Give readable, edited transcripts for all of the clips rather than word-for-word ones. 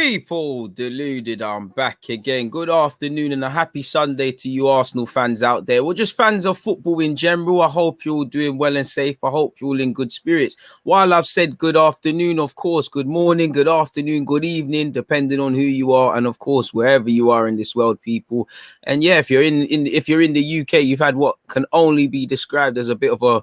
People, Deluded, I'm back again. Good afternoon and a happy Sunday to you Arsenal fans out there. Well, just fans of football in general. I hope you're all doing well and safe. I hope you're all in good spirits. While I've said good afternoon, of course, good morning, good afternoon, good evening, depending on who you are, and of course, wherever you are in this world, people. And yeah, if you're in the UK, you've had what can only be described as a bit of a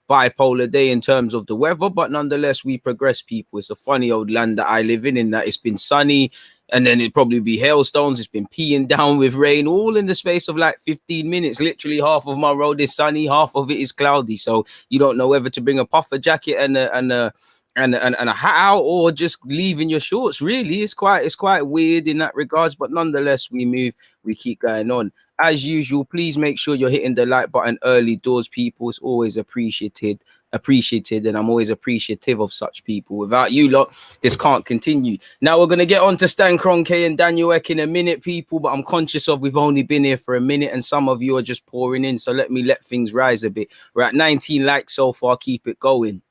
bipolar day in terms of the weather, but nonetheless we progress, people. It's a funny old land that I live in that it's been sunny and then it'd probably be hailstones. It's been peeing down with rain all in the space of like 15 minutes. Literally half of my road is sunny, half of it is cloudy, so you don't know whether to bring a puffer jacket and a hat out or just leave in your shorts. Really, it's quite weird in that regards, but nonetheless we keep going on. As usual, please make sure you're hitting the like button early doors, people. It's always appreciated, and I'm always appreciative of such people. Without you lot, this can't continue. Now we're gonna get on to Stan Kroenke and Daniel Ek in a minute, people, but I'm conscious of we've only been here for a minute and some of you are just pouring in, so let things rise a bit. We're at 19 likes so far. Keep it going.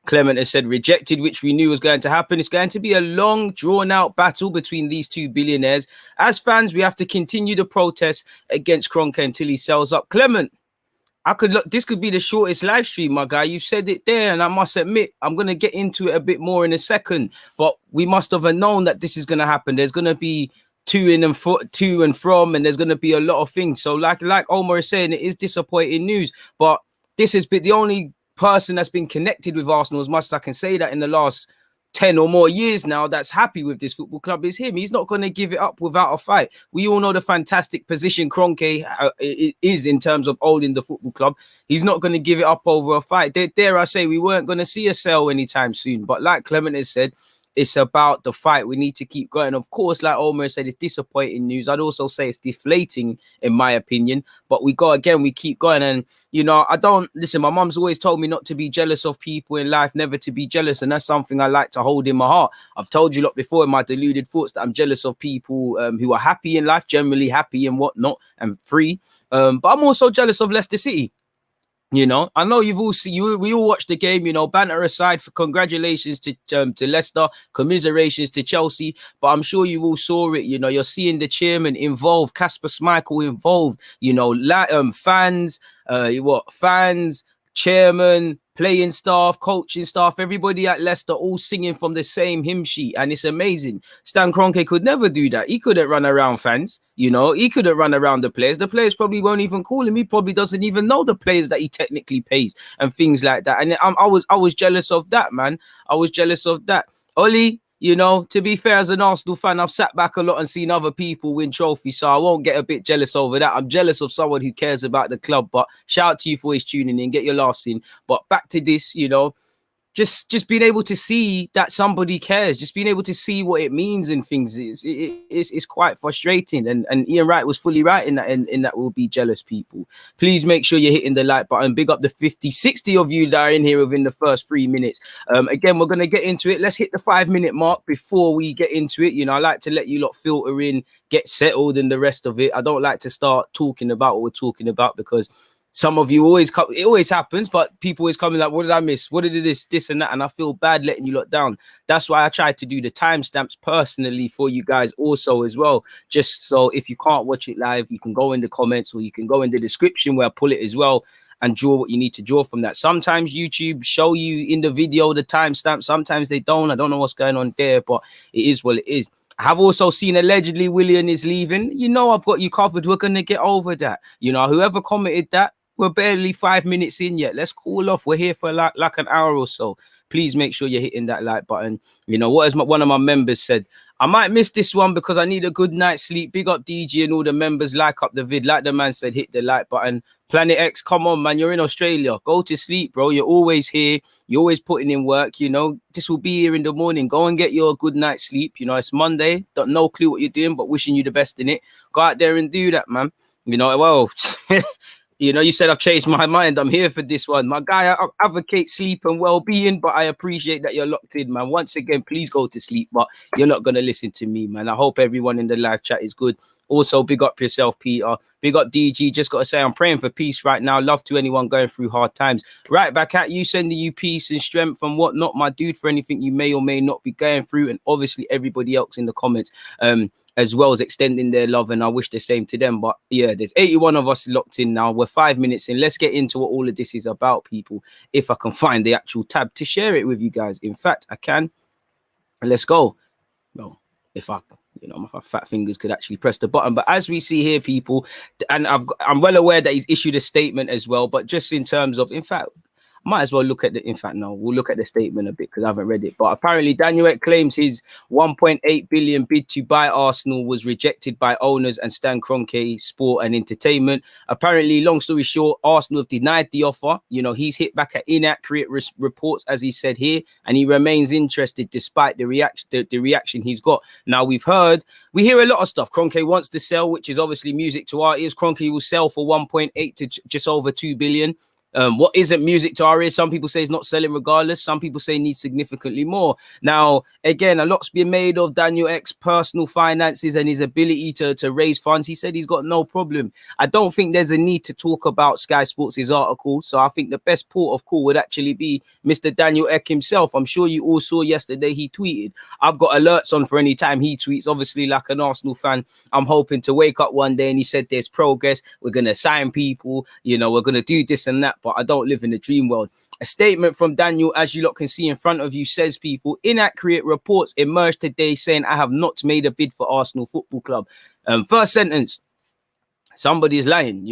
Clement has said rejected, which we knew was going to happen. It's going to be a long, drawn-out battle between these two billionaires. As fans, we have to continue the protest against Kroenke until he sells up. Clement, this could be the shortest live stream, my guy. You said it there, and I must admit, I'm going to get into it a bit more in a second, but we must have known that this is going to happen. There's going to be to and from, and there's going to be a lot of things. So like Omar is saying, it is disappointing news, but this has been the only person that's been connected with Arsenal, as much as I can say that, in the last 10 or more years now, that's happy with this football club is him. He's not going to give it up without a fight. We all know the fantastic position Kroenke is in terms of owning the football club. He's not going to give it up over a fight. Dare I say, we weren't going to see a sale anytime soon, but like Clement has said, it's about the fight. We need to keep going. Of course, like Omar said, it's disappointing news. I'd also say it's deflating, in my opinion. But we keep going. And, you know, my mum's always told me not to be jealous of people in life, never to be jealous. And that's something I like to hold in my heart. I've told you a lot before in my deluded thoughts that I'm jealous of people who are happy in life, generally happy and whatnot, and free. But I'm also jealous of Leicester City. You know, I know you've all seen, we all watched the game, you know, banter aside, for congratulations to Leicester, commiserations to Chelsea, but I'm sure you all saw it. You know, you're seeing the chairman involved, Kasper Schmeichel involved, you know, fans, chairman, playing staff, coaching staff, everybody at Leicester all singing from the same hymn sheet, and it's amazing. Stan Kroenke could never do that. He couldn't run around fans, you know. He couldn't run around the players. The players probably won't even call him. He probably doesn't even know the players that he technically pays and things like that. And I was jealous of that, man. I was jealous of that. Ollie, you know, to be fair, as an Arsenal fan, I've sat back a lot and seen other people win trophies, so I won't get a bit jealous over that. I'm jealous of someone who cares about the club, but shout out to you for always tuning in. Get your laughs in. But back to this, you know, just being able to see that somebody cares, just being able to see what it means and things is quite frustrating. And Ian Wright was fully right in that we'll be jealous, people. Please make sure you're hitting the like button. Big up the 50-60 of you that are in here within the first 3 minutes. Again, we're going to get into it. Let's hit the 5-minute mark before we get into it. You know, I like to let you lot filter in, get settled, and the rest of it. I don't like to start talking about what we're talking about, because some of you it always happens, but people always coming like, what did I miss? What did this and that? And I feel bad letting you lot down. That's why I try to do the timestamps personally for you guys also as well. Just so if you can't watch it live, you can go in the comments or you can go in the description where I pull it as well and draw what you need to draw from that. Sometimes YouTube show you in the video the timestamp. Sometimes they don't. I don't know what's going on there, but it is what it is. I have also seen allegedly Willian is leaving. You know, I've got you covered. We're going to get over that. You know, whoever commented that, we're barely 5 minutes in yet. Let's cool off. We're here for like an hour or so. Please make sure you're hitting that like button. You know, what has one of my members said? I might miss this one because I need a good night's sleep. Big up DG and all the members. Like up the vid. Like the man said, hit the like button. Planet X, come on, man. You're in Australia. Go to sleep, bro. You're always here. You're always putting in work. You know, this will be here in the morning. Go and get your good night's sleep. You know, it's Monday. Got no clue what you're doing, but wishing you the best in it. Go out there and do that, man. You know, well... You know, you said I've changed my mind. I'm here for this one. My guy, I advocate sleep and well-being, but I appreciate that you're locked in, man. Once again, please go to sleep, but you're not going to listen to me, man. I hope everyone in the live chat is good. Also, big up yourself, Peter. Big up DG. Just got to say, I'm praying for peace right now. Love to anyone going through hard times. Right back at you, sending you peace and strength and whatnot, my dude, for anything you may or may not be going through. And obviously, everybody else in the comments, as well as extending their love. And I wish the same to them. But yeah, there's 81 of us locked in now. We're 5 minutes in. Let's get into what all of this is about, people. If I can find the actual tab to share it with you guys. In fact, I can. Let's go. Well, if I, my fat fingers could actually press the button. But as we see here, people, and I'm well aware that he's issued a statement as well. But just in terms of, in fact, might as well look at we'll look at the statement a bit because I haven't read it. But apparently Daniel Ek claims his 1.8 billion bid to buy Arsenal was rejected by owners and Stan Kroenke Sport and Entertainment. Apparently, long story short, Arsenal have denied the offer. He's hit back at inaccurate reports, as he said here, and he remains interested despite the reaction he's got. Now, we hear a lot of stuff. Kroenke wants to sell, which is obviously music to our ears. Kroenke will sell for 1.8 to just over 2 billion. What isn't music to our ears? Some people say it's not selling regardless. Some people say needs significantly more. Now, again, a lot's been made of Daniel Ek's personal finances and his ability to raise funds. He said he's got no problem. I don't think there's a need to talk about Sky Sports' article. So I think the best port of call would actually be Mr. Daniel Ek himself. I'm sure you all saw yesterday he tweeted. I've got alerts on for any time he tweets. Obviously, like an Arsenal fan, I'm hoping to wake up one day and he said there's progress. We're going to sign people. We're going to do this and that. But I don't live in the dream world. A statement from Daniel, as you lot can see in front of you, says, people, inaccurate reports emerged today saying I have not made a bid for Arsenal Football Club. First sentence, somebody's lying,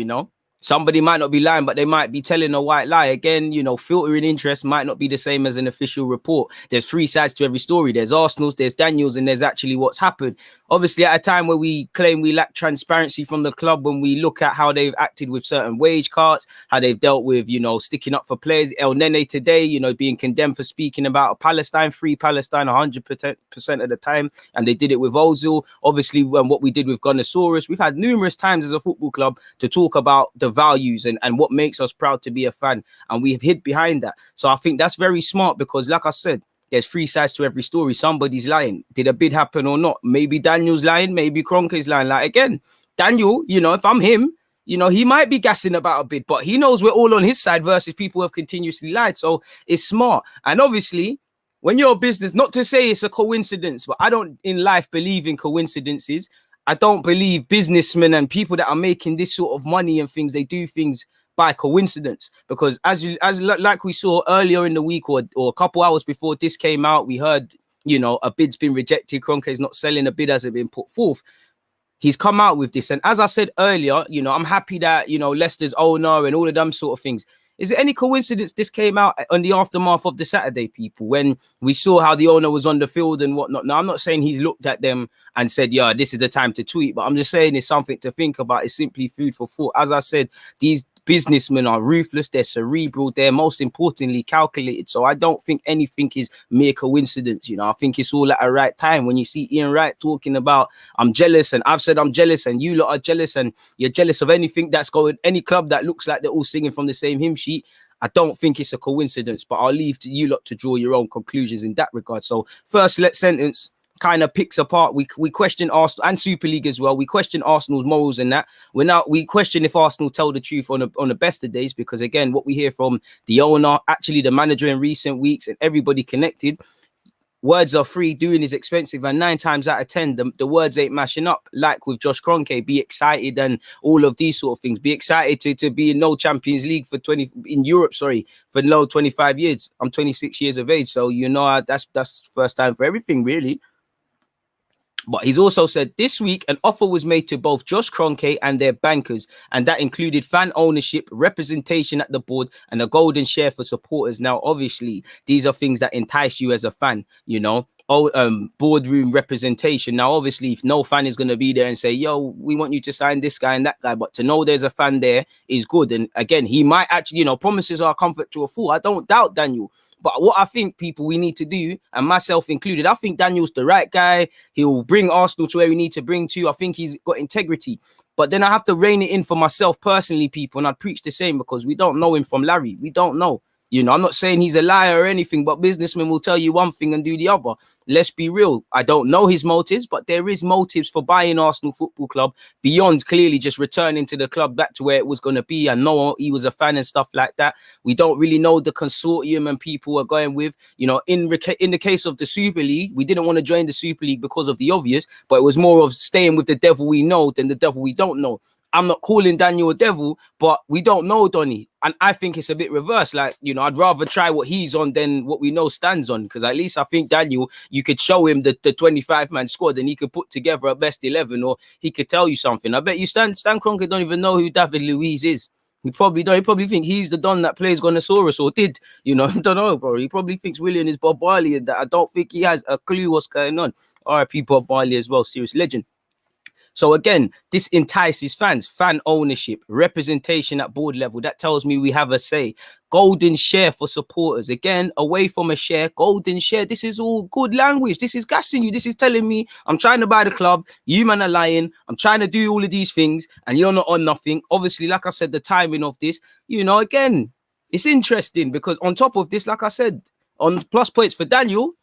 Somebody might not be lying, but they might be telling a white lie. Again, filtering interest might not be the same as an official report. There's three sides to every story. There's Arsenal's, there's Daniel's, and there's actually what's happened. Obviously, at a time where we claim we lack transparency from the club, when we look at how they've acted with certain wage cuts, how they've dealt with, sticking up for players. El Nene today, being condemned for speaking about Palestine, free Palestine 100% of the time. And they did it with Ozil. Obviously, what we did with Gunnersaurus, we've had numerous times as a football club to talk about the values and what makes us proud to be a fan. And we've hid behind that. So I think that's very smart because, like I said, there's three sides to every story. Somebody's lying. Did a bid happen or not? Maybe Daniel's lying. Maybe Kroenke's lying. Like, again, Daniel, if I'm him, he might be gassing about a bid, but he knows we're all on his side versus people who have continuously lied. So it's smart. And obviously, when you're a business, not to say it's a coincidence, but I don't in life believe in coincidences. I don't believe businessmen and people that are making this sort of money and things, they do things by coincidence, because as like we saw earlier in the week or a couple hours before this came out, we heard, a bid's been rejected. Kroenke's not selling, a bid hasn't been put forth. He's come out with this. And as I said earlier, I'm happy that, Leicester's owner and all of them sort of things. Is it any coincidence this came out on the aftermath of the Saturday, people, when we saw how the owner was on the field and whatnot? Now, I'm not saying he's looked at them and said, yeah, this is the time to tweet, but I'm just saying it's something to think about. It's simply food for thought. As I said, these businessmen are ruthless, they're cerebral, they're most importantly calculated. So I don't think anything is mere coincidence. I think it's all at a right time. When you see Ian Wright talking about I'm jealous, and I've said I'm jealous, and you lot are jealous, and you're jealous of anything that's going, any club that looks like they're all singing from the same hymn sheet, I don't think it's a coincidence, but I'll leave to you lot to draw your own conclusions in that regard. So first, let's sentence kind of picks apart. We question Arsenal and Super League as well. We question Arsenal's morals and that. We question if Arsenal tell the truth on the best of days, because again, what we hear from the owner, actually the manager in recent weeks, and everybody connected, words are free, doing is expensive, and 9 times out of 10 the words ain't mashing up. Like with Josh Kroenke, be excited and all of these sort of things. Be excited to be in no Champions League for 25 years. I'm 26 years of age, so that's first time for everything really. But he's also said this week an offer was made to both Josh Kroenke and their bankers, and that included fan ownership, representation at the board, and a golden share for supporters. Now, obviously, these are things that entice you as a fan, boardroom representation. Now, obviously, if no fan is going to be there and say, yo, we want you to sign this guy and that guy, but to know there's a fan there is good. And again, he might actually, promises are comfort to a fool. I don't doubt Daniel. But what I think, people, we need to do, and myself included, I think Daniel's the right guy. He'll bring Arsenal to where we need to bring to. I think he's got integrity. But then I have to rein it in for myself personally, people, and I'd preach the same, because we don't know him from Larry. We don't know. You know, I'm not saying he's a liar or anything, but businessmen will tell you one thing and do the other. Let's be real. I don't know his motives, but there is motives for buying Arsenal Football Club beyond clearly just returning to the club back to where it was going to be. I know he was a fan and stuff like that. We don't really know the consortium and people are going with. You know, in the case of the Super League, we didn't want to join the Super League because of the obvious, but it was more of staying with the devil we know than the devil we don't know. I'm not calling Daniel a devil, but we don't know Donny. And I think it's a bit reverse. Like, you know, I'd rather try what he's on than what we know stands on. Because at least I think Daniel, you could show him the 25-man squad and he could put together a best 11 or he could tell you something. I bet you Stan Kroenke don't even know who David Luiz is. He probably don't. He probably think he's the Don that plays Gonosaurus or did. You know, I don't know, bro. He probably thinks Willian is Bob Marley and that. I don't think he has a clue what's going on. RIP Bob Marley as well. Serious legend. So again, this entices fans, fan ownership, representation at board level. That tells me we have a say. Golden share for supporters. Again, away from a share, golden share. This is all good language. This is gassing you. This is telling me I'm trying to buy the club. You man are lying. I'm trying to do all of these things and you're not on nothing. Obviously, like I said, the timing of this, you know, again, it's interesting because on top of this, like I said, on plus points for Daniel,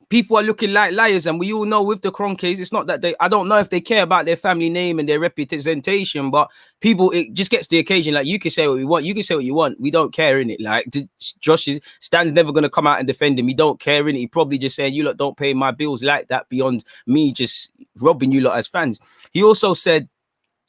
people are looking like liars, and we all know with the Kroenkes, it's not that they, I don't know if they care about their family name and their representation, but people, it just gets to the occasion, like, you can say what we want, you can say what you want, we don't care in it. Like, Stan's never going to come out and defend him, he don't care in it. He probably just saying, you lot don't pay my bills like that, beyond me just robbing you lot as fans. He also said,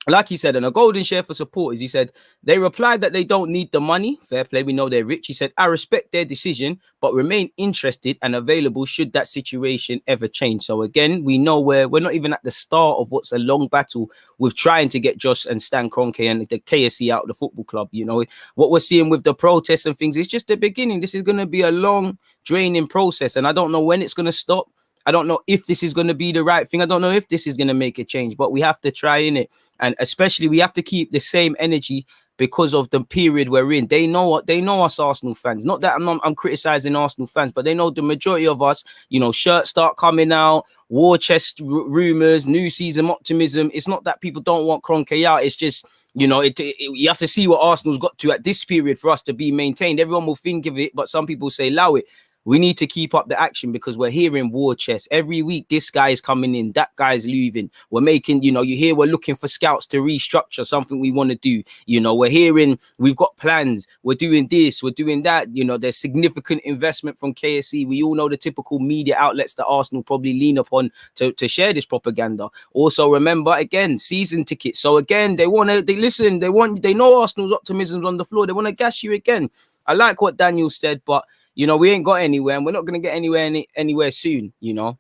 like he said, and a golden share for supporters, he said, they replied that they don't need the money. Fair play, we know they're rich. He said, I respect their decision, but remain interested and available should that situation ever change. So again, we know we're not even at the start of what's a long battle with trying to get Josh and Stan Kroenke and the KSC out of the football club. You know, what we're seeing with the protests and things, it's just the beginning. This is going to be a long, draining process, and I don't know when it's going to stop. I don't know if this is going to be the right thing. I don't know if this is going to make a change, but we have to try in it. And especially we have to keep the same energy because of the period we're in. They know what they know us Arsenal fans. Not that I'm criticizing Arsenal fans, but they know the majority of us, you know, shirts start coming out, war chest rumors, new season optimism. It's not that people don't want Kroenke out. It's just, you know, you have to see what Arsenal's got to at this period for us to be maintained. Everyone will think of it, but some people say allow it. We need to keep up the action because we're hearing war chest every week. This guy is coming in, that guy's leaving. We're making, you know, you hear we're looking for scouts to restructure something we want to do. You know, we're hearing we've got plans. We're doing this, we're doing that. You know, there's significant investment from KSC. We all know the typical media outlets that Arsenal probably lean upon to share this propaganda. Also, remember again, season tickets. So again, they listen. They know Arsenal's optimism's on the floor. They want to gas you again. I like what Daniel said, but you know, we ain't got anywhere and we're not going to get anywhere soon, you know.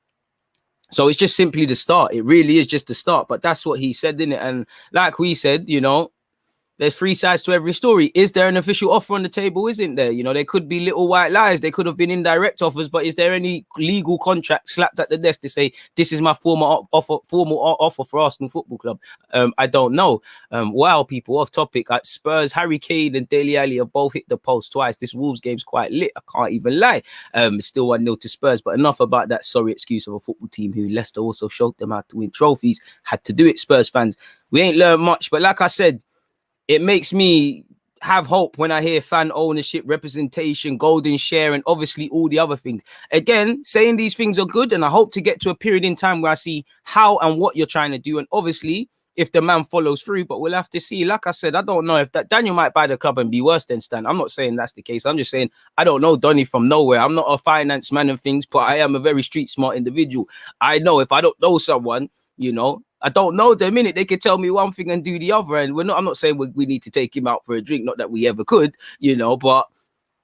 So it's just simply the start. It really is just the start. But that's what he said, didn't it? And like we said, you know, there's three sides to every story. Is there an official offer on the table? Isn't there? You know, there could be little white lies. There could have been indirect offers, but is there any legal contract slapped at the desk to say this is my formal offer for Arsenal Football Club? I don't know. Wow, people, off topic. Spurs, Harry Kane and Dele Alli have both hit the post twice. This Wolves game's quite lit. I can't even lie. It's still 1-0 to Spurs. But enough about that sorry excuse of a football team who Leicester also showed them how to win trophies. Had to do it, Spurs fans. We ain't learned much, but like I said, it makes me have hope when I hear fan ownership, representation, golden share, and obviously all the other things. Again, saying these things are good, and I hope to get to a period in time where I see how and what you're trying to do, and obviously if the man follows through, but we'll have to see. Like I said, I don't know if that Daniel might buy the club and be worse than Stan. I'm not saying that's the case. I'm just saying I don't know Donny from nowhere. I'm not a finance man and things, but I am a very street smart individual. I know if I don't know someone, you know, I don't know the minute they could tell me one thing and do the other. And I'm not saying we need to take him out for a drink, not that we ever could, you know, but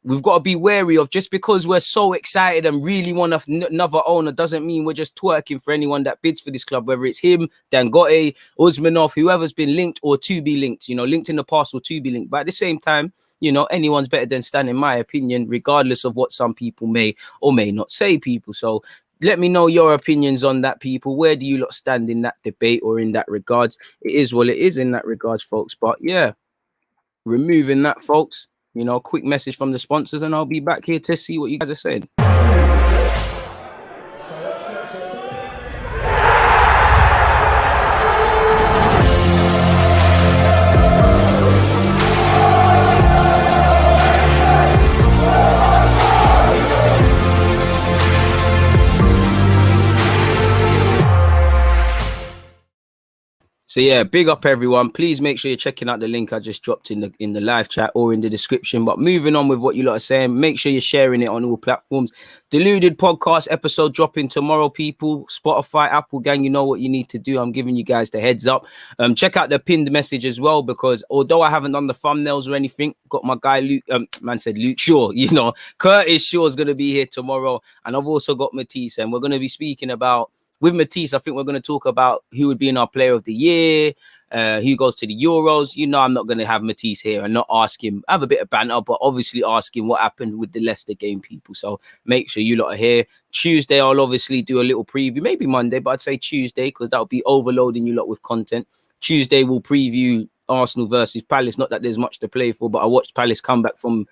we've got to be wary of just because we're so excited and really want another owner doesn't mean we're just twerking for anyone that bids for this club, whether it's him, Dangote, Usmanov, whoever's been linked or to be linked, you know, linked in the past or to be linked. But at the same time, you know, anyone's better than Stan, in my opinion, regardless of what some people may or may not say, people. So let me know your opinions on that, people. Where do you lot stand in that debate or in that regards? It is what it is in that regards, folks. But yeah, removing that, folks, you know, quick message from the sponsors, and I'll be back here to see what you guys are saying. So yeah, big up everyone. Please make sure you're checking out the link I just dropped in the live chat or in the description. But moving on with what you lot are saying, make sure you're sharing it on all platforms. Deluded podcast episode dropping tomorrow, people. Spotify, Apple gang, you know what you need to do. I'm giving you guys the heads up. Check out the pinned message as well, because although I haven't done the thumbnails or anything, got my guy Luke, man said Luke Shaw, you know, Curtis Shaw is going to be here tomorrow. And I've also got Matisse, and we're going to be speaking about, with Matisse, I think we're going to talk about who would be in our player of the year, who goes to the Euros. You know, I'm not going to have Matisse here and not ask him, have a bit of banter, but obviously ask him what happened with the Leicester game, people. So make sure you lot are here. Tuesday, I'll obviously do a little preview, maybe Monday, but I'd say Tuesday, because that'll be overloading you lot with content. Tuesday, we'll preview Arsenal versus Palace. Not that there's much to play for, but I watched Palace come back from,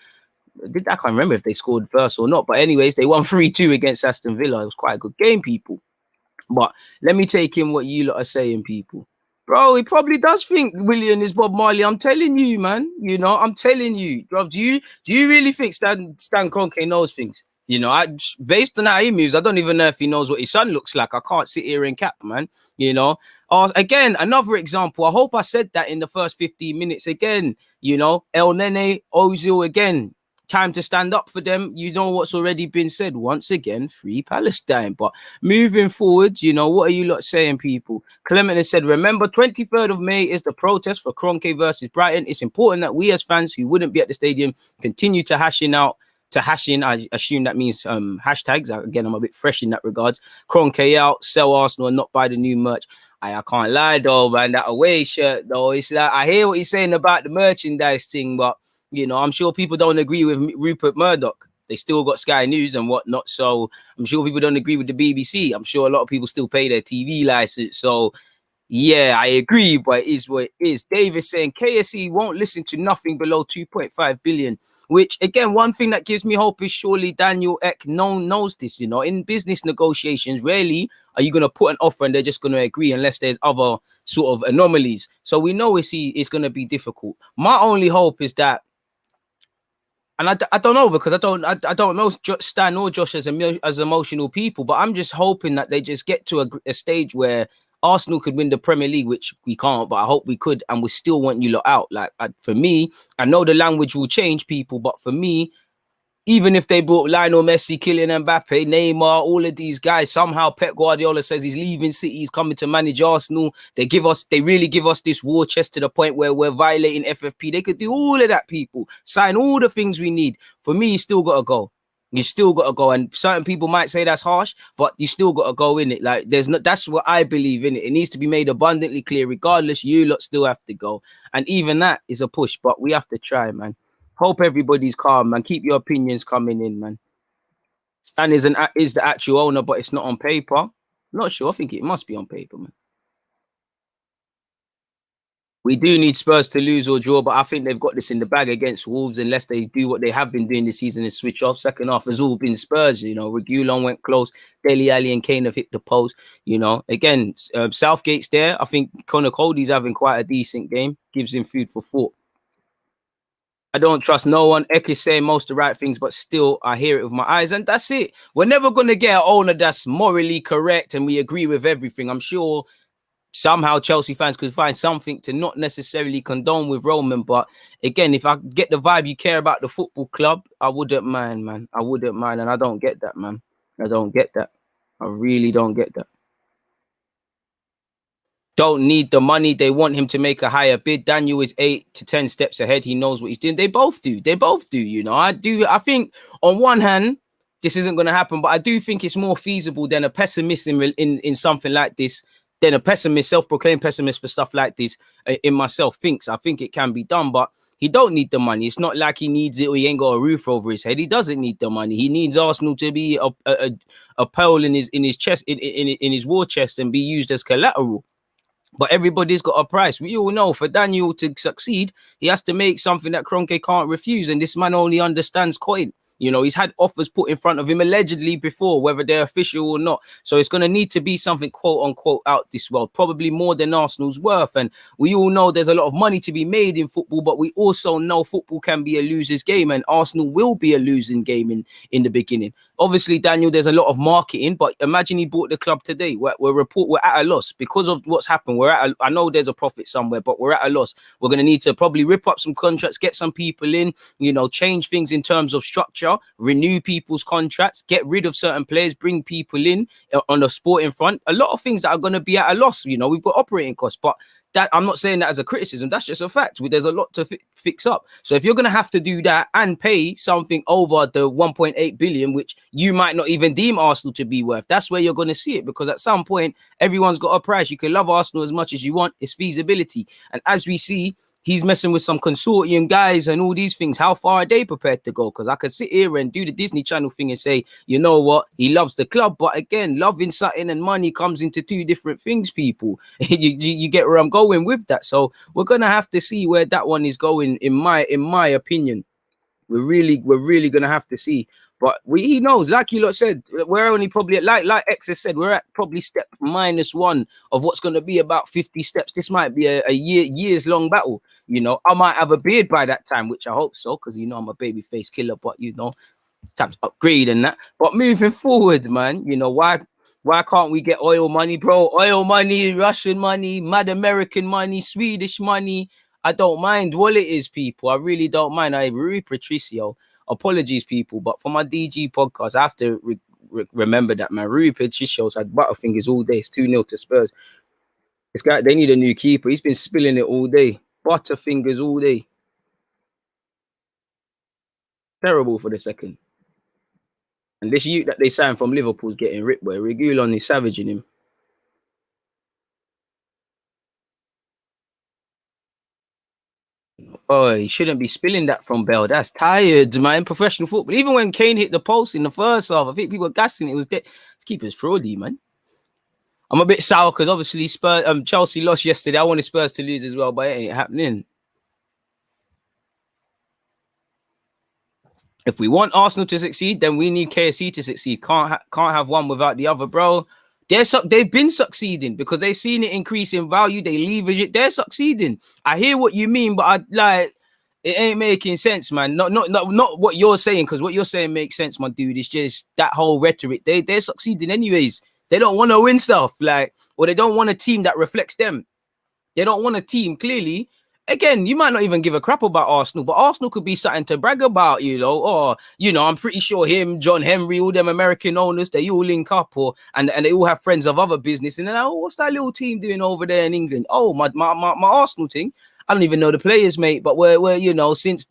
I can't remember if they scored first or not. But anyways, they won 3-2 against Aston Villa. It was quite a good game, people. But let me take in what you lot are saying, people. Bro, he probably does think Willian is Bob Marley. I'm telling you, man. You know, I'm telling you. Bro, do you really think Stan Kroenke knows things? You know, based on how he moves, I don't even know if he knows what his son looks like. I can't sit here and cap, man. You know, again, another example. I hope I said that in the first 15 minutes again. You know, El Nene, Ozil again. Time to stand up for them. You know what's already been said. Once again, free Palestine. But moving forward, you know, what are you lot saying, people? Clement has said, remember, 23rd of May is the protest for Kroenke versus Brighton. It's important that we as fans who wouldn't be at the stadium continue to hash in. I assume that means hashtags. Again, I'm a bit fresh in that regards. Kroenke out, sell Arsenal and not buy the new merch. I can't lie though, man. That away shirt though, it's like, I hear what he's saying about the merchandise thing, but you know, I'm sure people don't agree with Rupert Murdoch. They still got Sky News and whatnot. So I'm sure people don't agree with the BBC. I'm sure a lot of people still pay their TV license. So yeah, I agree, but it is what it is. Davis saying KSE won't listen to nothing below 2.5 billion, which again, one thing that gives me hope is surely Daniel Ek knows this. You know, in business negotiations, rarely are you going to put an offer and they're just going to agree unless there's other sort of anomalies. So we know it's going to be difficult. My only hope is that, and I don't know, because I don't know Stan or Josh as emotional people, but I'm just hoping that they just get to a stage where Arsenal could win the Premier League, which we can't, but I hope we could, and we still want you lot out. Like, for me, I know the language will change, people, but for me, even if they brought Lionel Messi, Kylian Mbappe, Neymar, all of these guys, somehow Pep Guardiola says he's leaving City, he's coming to manage Arsenal. They really give us this war chest to the point where we're violating FFP. They could do all of that, people. Sign all the things we need. For me, you still got to go. You still got to go. And certain people might say that's harsh, but you still got to go in it. Like, that's what I believe in it. It needs to be made abundantly clear. Regardless, you lot still have to go. And even that is a push, but we have to try, man. Hope everybody's calm, man. Keep your opinions coming in, man. Stan is the actual owner, but it's not on paper. Not sure. I think it must be on paper, man. We do need Spurs to lose or draw, but I think they've got this in the bag against Wolves unless they do what they have been doing this season and switch off. Second half has all been Spurs, you know. Reguilon went close. Dele Alli and Kane have hit the post, you know. Again, Southgate's there. I think Conor Cody's having quite a decent game. Gives him food for thought. I don't trust no one. Ek is saying most of the right things, but still, I hear it with my eyes. And that's it. We're never going to get an owner that's morally correct and we agree with everything. I'm sure somehow Chelsea fans could find something to not necessarily condone with Roman. But again, if I get the vibe you care about the football club, I wouldn't mind, man. I wouldn't mind. And I don't get that, man. I don't get that. I really don't get that. Don't need the money. They want him to make a higher bid. Daniel is 8 to 10 steps ahead. He knows what he's doing. They both do. They both do, you know. I think on one hand, this isn't going to happen, but I do think it's more feasible than a pessimist in something like this, than a pessimist, self-proclaimed pessimist for stuff like this in myself thinks. I think it can be done, but he don't need the money. It's not like he needs it or he ain't got a roof over his head. He doesn't need the money. He needs Arsenal to be a pearl in his chest, in his war chest, and be used as collateral. But everybody's got a price. We all know for Daniel to succeed, he has to make something that Kroenke can't refuse. And this man only understands coin. You know, he's had offers put in front of him allegedly before, whether they're official or not. So it's going to need to be something quote unquote out this world, probably more than Arsenal's worth. And we all know there's a lot of money to be made in football, but we also know football can be a loser's game, and Arsenal will be a losing game in the beginning. Obviously, Daniel, there's a lot of marketing, but imagine he bought the club today. We're at a loss because of what's happened. I know there's a profit somewhere, but we're at a loss. We're going to need to probably rip up some contracts, get some people in, you know, change things in terms of structure, renew people's contracts, get rid of certain players, bring people in on the sporting front. A lot of things that are going to be at a loss. You know, we've got operating costs, but that I'm not saying that as a criticism. That's just a fact. There's a lot to fix up. So if you're going to have to do that and pay something over the 1.8 billion, which you might not even deem Arsenal to be worth, that's where you're going to see it, because at some point, everyone's got a price. You can love Arsenal as much as you want. It's feasibility. And as we see, he's messing with some consortium guys and all these things. How far are they prepared to go? Because I could sit here and do the Disney Channel thing and say, you know what, he loves the club. But again, loving something and money comes into two different things, people. you get where I'm going with that. So we're going to have to see where that one is going, in my opinion. We're really going to have to see. But he knows, like you lot said, we're only probably at, like X has said, we're at probably step -1 of what's going to be about 50 steps. This might be a years long battle. You know, I might have a beard by that time, which I hope so, because, you know, I'm a babyface killer, but, you know, time to upgrade and that. But moving forward, man, you know, why can't we get oil money, bro? Oil money, Russian money, mad American money, Swedish money. I don't mind what it is, people. I really don't mind. Rui Patricio, apologies, people, but for my DG podcast, I have to remember that, man. Rui Patricio's had butterfingers all day. It's 2-0 to Spurs. This guy, they need a new keeper. He's been spilling it all day. Butterfingers all day. Terrible for the second. And this youth that they signed from Liverpool's getting ripped, boy. Reguilon is savaging him. Oh, he shouldn't be spilling that from Bell. That's tired, man. Professional football. Even when Kane hit the post in the first half, I think people were gassing it. It was dead. This keeper's fraudy, man. I'm a bit sour because obviously Chelsea lost yesterday. I wanted Spurs to lose as well, but it ain't happening. If we want Arsenal to succeed, then we need KSC to succeed. Can't have one without the other, bro. They've been succeeding because they've seen it increase in value. They leverage it. They're succeeding. I hear what you mean, but it ain't making sense, man. Not what you're saying, because what you're saying makes sense, my dude. It's just that whole rhetoric. They're succeeding anyways. They don't want to win stuff, or they don't want a team that reflects them. They don't want a team, clearly. Again, you might not even give a crap about Arsenal, but Arsenal could be something to brag about, you know. Or, you know, I'm pretty sure him, John Henry, all them American owners, they all link up, and they all have friends of other business. And they're like, oh, what's that little team doing over there in England? Oh, my Arsenal team. I don't even know the players, mate. But we're you know, since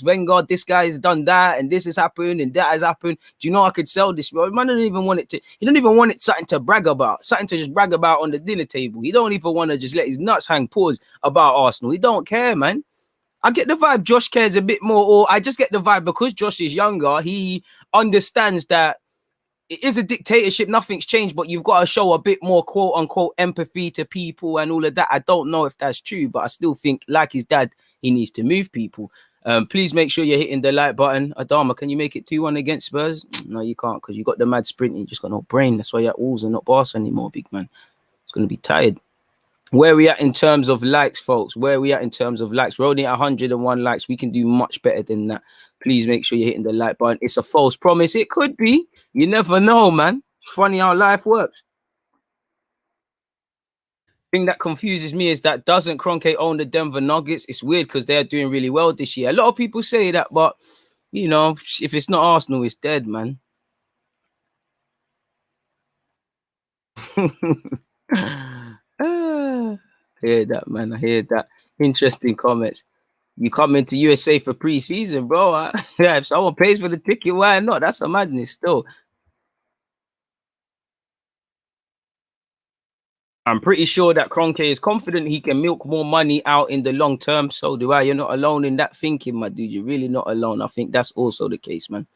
Wenger, this guy has done that, and this has happened, and that has happened. Do you know I could sell this? Bro, man, don't even want it to. He don't even want it something to brag about, something to just brag about on the dinner table. He don't even want to just let his nuts hang. Pause about Arsenal. He don't care, man. I get the vibe Josh cares a bit more, or I just get the vibe because Josh is younger. He understands that it is a dictatorship, nothing's changed, but you've got to show a bit more quote unquote empathy to people and all of that. I don't know if that's true, but I still think, like his dad, he needs to move people. Please make sure you're hitting the like button. Adama, can you make it 2-1 against Spurs? No, you can't, because you got the mad sprint. You just got no brain. That's why you're at Wolves and not Barca anymore, big man. It's going to be tired. Where we at in terms of likes, folks? Where we at in terms of likes? We're only at 101 likes. We can do much better than that. Please make sure you're hitting the like button. It's a false promise. It could be. You never know, man. Funny how life works. Thing that confuses me is that doesn't Kroenke own the Denver Nuggets? It's weird because they're doing really well this year. A lot of people say that, but, you know, if it's not Arsenal, it's dead, man. I hear that, man. I hear that. Interesting comments. You come into USA for pre-season, bro. Yeah, if someone pays for the ticket, why not? That's a madness still. I'm pretty sure that Kroenke is confident he can milk more money out in the long term. So do I. You're not alone in that thinking, my dude. You're really not alone. I think that's also the case, man.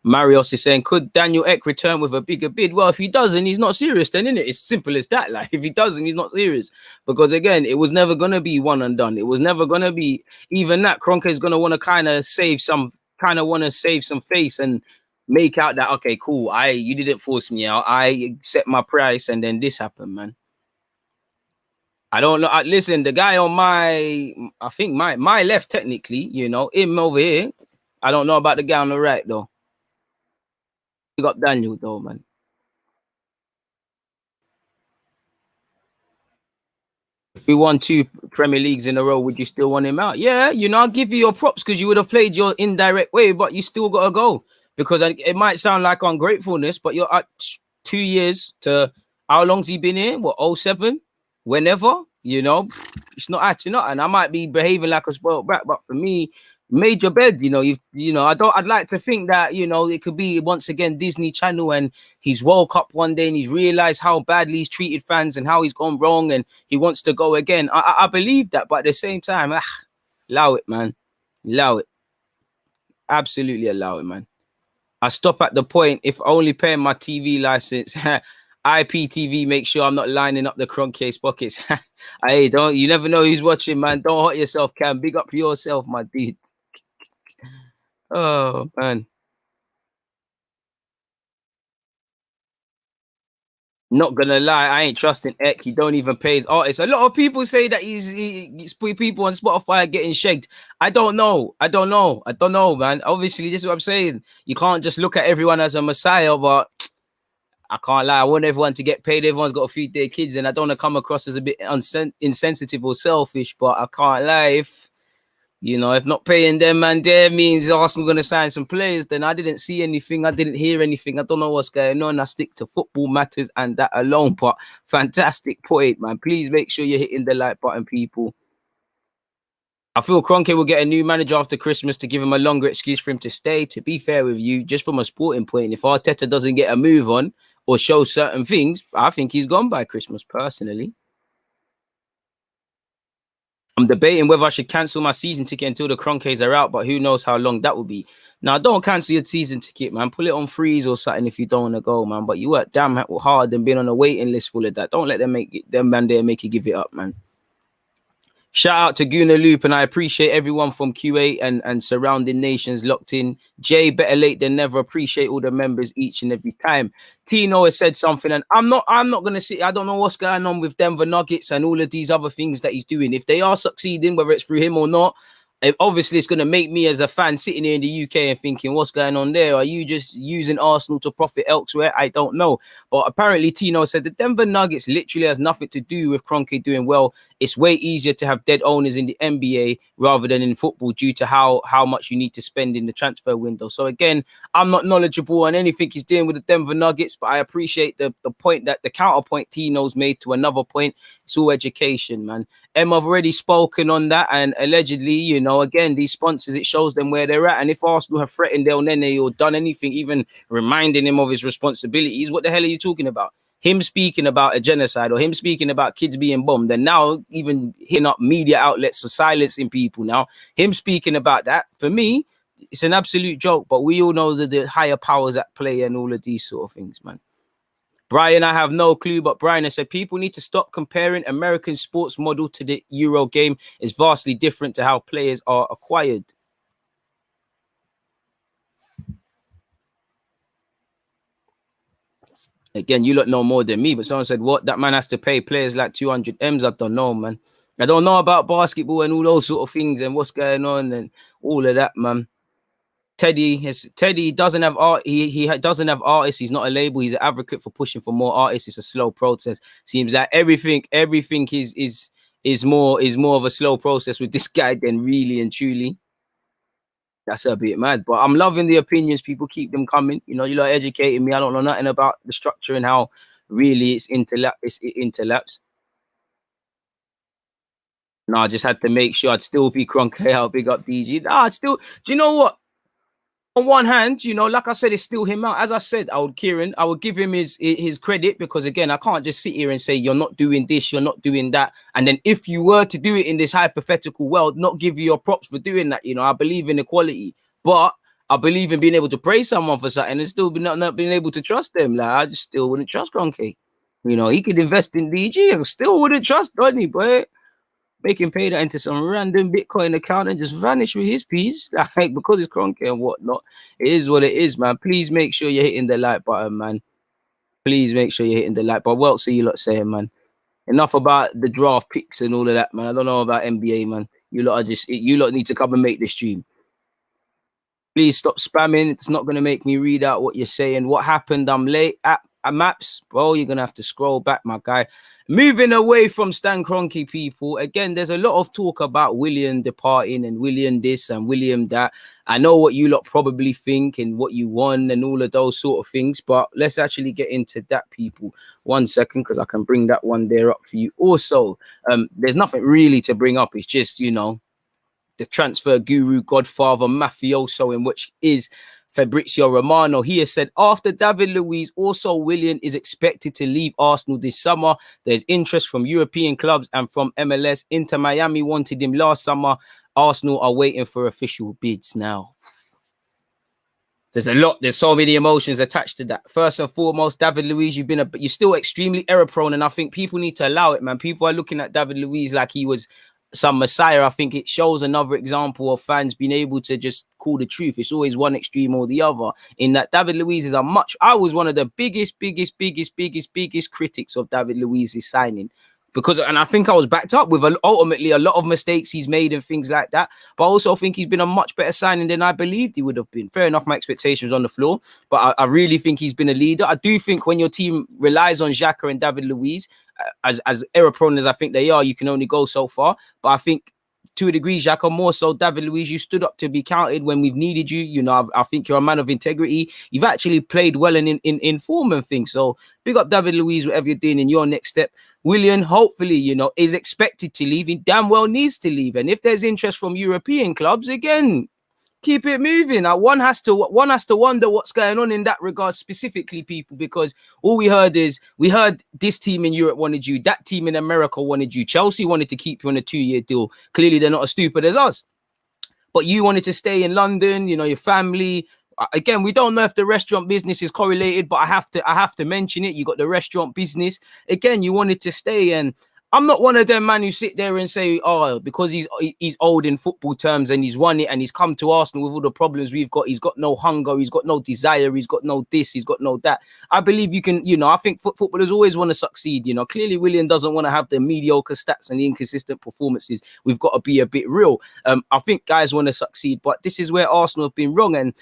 Marios is saying, could Daniel Ek return with a bigger bid? Well, if he doesn't, he's not serious then, isn't it? It's simple as that. Like, if he doesn't, he's not serious. Because, again, it was never going to be one and done. It was never going to be even that. Kroenke is going to want to kind of save some kind of want to save some face and make out that, okay, cool, you didn't force me out, I set my price, and then this happened, man. I don't know. Listen, the guy on I think my left, technically, you know, him over here. I don't know about the guy on the right though. You got Daniel though, man. If we won 2 Premier Leagues in a row, would you still want him out? Yeah, you know, I'll give you your props because you would have played your indirect way, but you still got to go. Because it might sound like ungratefulness, but you're at 2 years to how long's he been here? What, 07? Whenever, you know, it's not acting up. And I might be behaving like a spoiled brat, but for me, made your bed, you know, I'd like to think that, you know, it could be once again Disney Channel and he's woke up one day and he's realized how badly he's treated fans and how he's gone wrong and he wants to go again. I believe that, but at the same time, allow it, man. Allow it. Absolutely allow it, man. I stop at the point, if only paying my TV license, IPTV, make sure I'm not lining up the case pockets. Hey, you never know who's watching, man. Don't hurt yourself, Cam. Big up yourself, my dude. Oh, man. Not gonna lie, I ain't trusting Eck. He don't even pay his artists. A lot of people say that he's people on Spotify are getting shagged. I don't know, man. Obviously, this is what I'm saying. You can't just look at everyone as a messiah, but I can't lie. I want everyone to get paid. Everyone's got to feed their kids, and I don't want to come across as a bit insensitive or selfish, but I can't lie. If not paying them, man, there means Arsenal going to sign some players, then I didn't see anything. I didn't hear anything. I don't know what's going on. I stick to football matters and that alone. But fantastic point, man. Please make sure you're hitting the like button, people. I feel Kroenke will get a new manager after Christmas to give him a longer excuse for him to stay. To be fair with you, just from a sporting point, if Arteta doesn't get a move on or show certain things, I think he's gone by Christmas, personally. I'm debating whether I should cancel my season ticket until the Kroenkes are out, but who knows how long that will be. Now, don't cancel your season ticket, man. Put it on freeze or something if you don't want to go, man. But you work damn hard and been on a waiting list full of that. Don't let them make you give it up, man. Shout out to Gooner Loop, and I appreciate everyone from QA and surrounding nations locked in. Jay, better late than never. Appreciate all the members each and every time. Tino has said something, and I'm not gonna see. I don't know what's going on with Denver Nuggets and all of these other things that he's doing. If they are succeeding, whether it's through him or not, obviously it's going to make me as a fan sitting here in the UK and thinking, what's going on there? Are you just using Arsenal to profit elsewhere? I don't know. But apparently Tino said the Denver Nuggets literally has nothing to do with Kroenke doing well. It's way easier to have dead owners in the NBA rather than in football due to how much you need to spend in the transfer window. So again, I'm not knowledgeable on anything he's doing with the Denver Nuggets, but I appreciate the point that the counterpoint Tino's made to another point. It's all education, man. I've already spoken on that, and allegedly, again, these sponsors, it shows them where they're at. And if Arsenal have threatened El Nene or done anything, even reminding him of his responsibilities, what the hell are you talking about? Him speaking about a genocide or him speaking about kids being bombed, and now even hitting up media outlets for silencing people. Now, him speaking about that, for me, it's an absolute joke, but we all know that the higher powers at play and all of these sort of things, man. Brian, I have no clue, but Brian has said people need to stop comparing American sports model to the Euro game. It's vastly different to how players are acquired. Again, you lot know more than me, but someone said, what? That man has to pay players like 200 M's? I don't know, man. I don't know about basketball and all those sort of things and what's going on and all of that, man. Teddy doesn't have art. He doesn't have artists. He's not a label. He's an advocate for pushing for more artists. It's a slow process. Seems like everything is more of a slow process with this guy than really and truly. That's a bit mad. But I'm loving the opinions. People keep them coming. You're like educating me. I don't know nothing about the structure and how really it interlaps. No, I just had to make sure I'd still be Kroenke out. Big up DG. Do you know what? On one hand, like I said, it's still him out. As I said, I would give him his credit, because again, I can't just sit here and say you're not doing this, you're not doing that, and then if you were to do it in this hypothetical world, not give you your props for doing that. I believe in equality, but I believe in being able to praise someone for something and still not being able to trust them. Like, I just still wouldn't trust Kroenke. He could invest in DG, I still wouldn't trust Donny, but make him pay that into some random Bitcoin account and just vanish with his piece, like, because it's cronky and whatnot. It is what it is, man. Please make sure you're hitting the like button, man. Please make sure you're hitting the like button. What else are you lot saying, man? Enough about the draft picks and all of that, man. I don't know about NBA, man. You lot need to come and make the stream. Please stop spamming. It's not going to make me read out what you're saying. What happened? I'm late at maps, bro. You're going to have to scroll back, my guy. Moving away from Stan Kroenke, people. Again, there's a lot of talk about Willian departing and Willian this and William that. I know what you lot probably think and what you want and all of those sort of things, but let's actually get into that, people. 1 second, because I can bring that one there up for you. Also, there's nothing really to bring up. It's just, you know, the transfer guru, godfather, mafioso, in which is Fabrizio Romano. He has said after David Luiz, also Willian is expected to leave Arsenal this summer. There's interest from European clubs and from MLS. Inter Miami wanted him last summer. Arsenal are waiting for official bids now. There's so many emotions attached to that. First and foremost, David Luiz, you're still extremely error prone, and I think people need to allow it, man. People are looking at David Luiz like he was some messiah. I think it shows another example of fans being able to just call the truth. It's always one extreme or the other. In that, David Luiz is I was one of the biggest critics of David Luiz's signing. And I think I was backed up with ultimately a lot of mistakes he's made and things like that. But I also think he's been a much better signing than I believed he would have been. Fair enough, my expectations on the floor. But I really think he's been a leader. I do think when your team relies on Xhaka and David Luiz, as error prone as I think they are, you can only go so far. But I think to a degree, Xhaka, more so David Luiz, you stood up to be counted when we've needed you. You know, I think you're a man of integrity. You've actually played well in form and things. So big up David Luiz, whatever you're doing in your next step. Willian, hopefully, you know, is expected to leave. He damn well needs to leave. And if there's interest from European clubs, again, keep it moving. One has to wonder what's going on in that regard specifically, people, because all we heard this team in Europe wanted you, that team in America wanted you, Chelsea wanted to keep you on a 2-year deal. Clearly, they're not as stupid as us. But you wanted to stay in London, you know, your family. Again, we don't know if the restaurant business is correlated, but I have to mention it. You got the restaurant business. Again, you wanted to stay, and I'm not one of them, man, who sit there and say, oh, because he's old in football terms and he's won it and he's come to Arsenal with all the problems we've got. He's got no hunger. He's got no desire. He's got no this. He's got no that. I believe you can, you know, I think footballers always want to succeed. You know, clearly Willian doesn't want to have the mediocre stats and the inconsistent performances. We've got to be a bit real. I think guys want to succeed, but this is where Arsenal have been wrong. And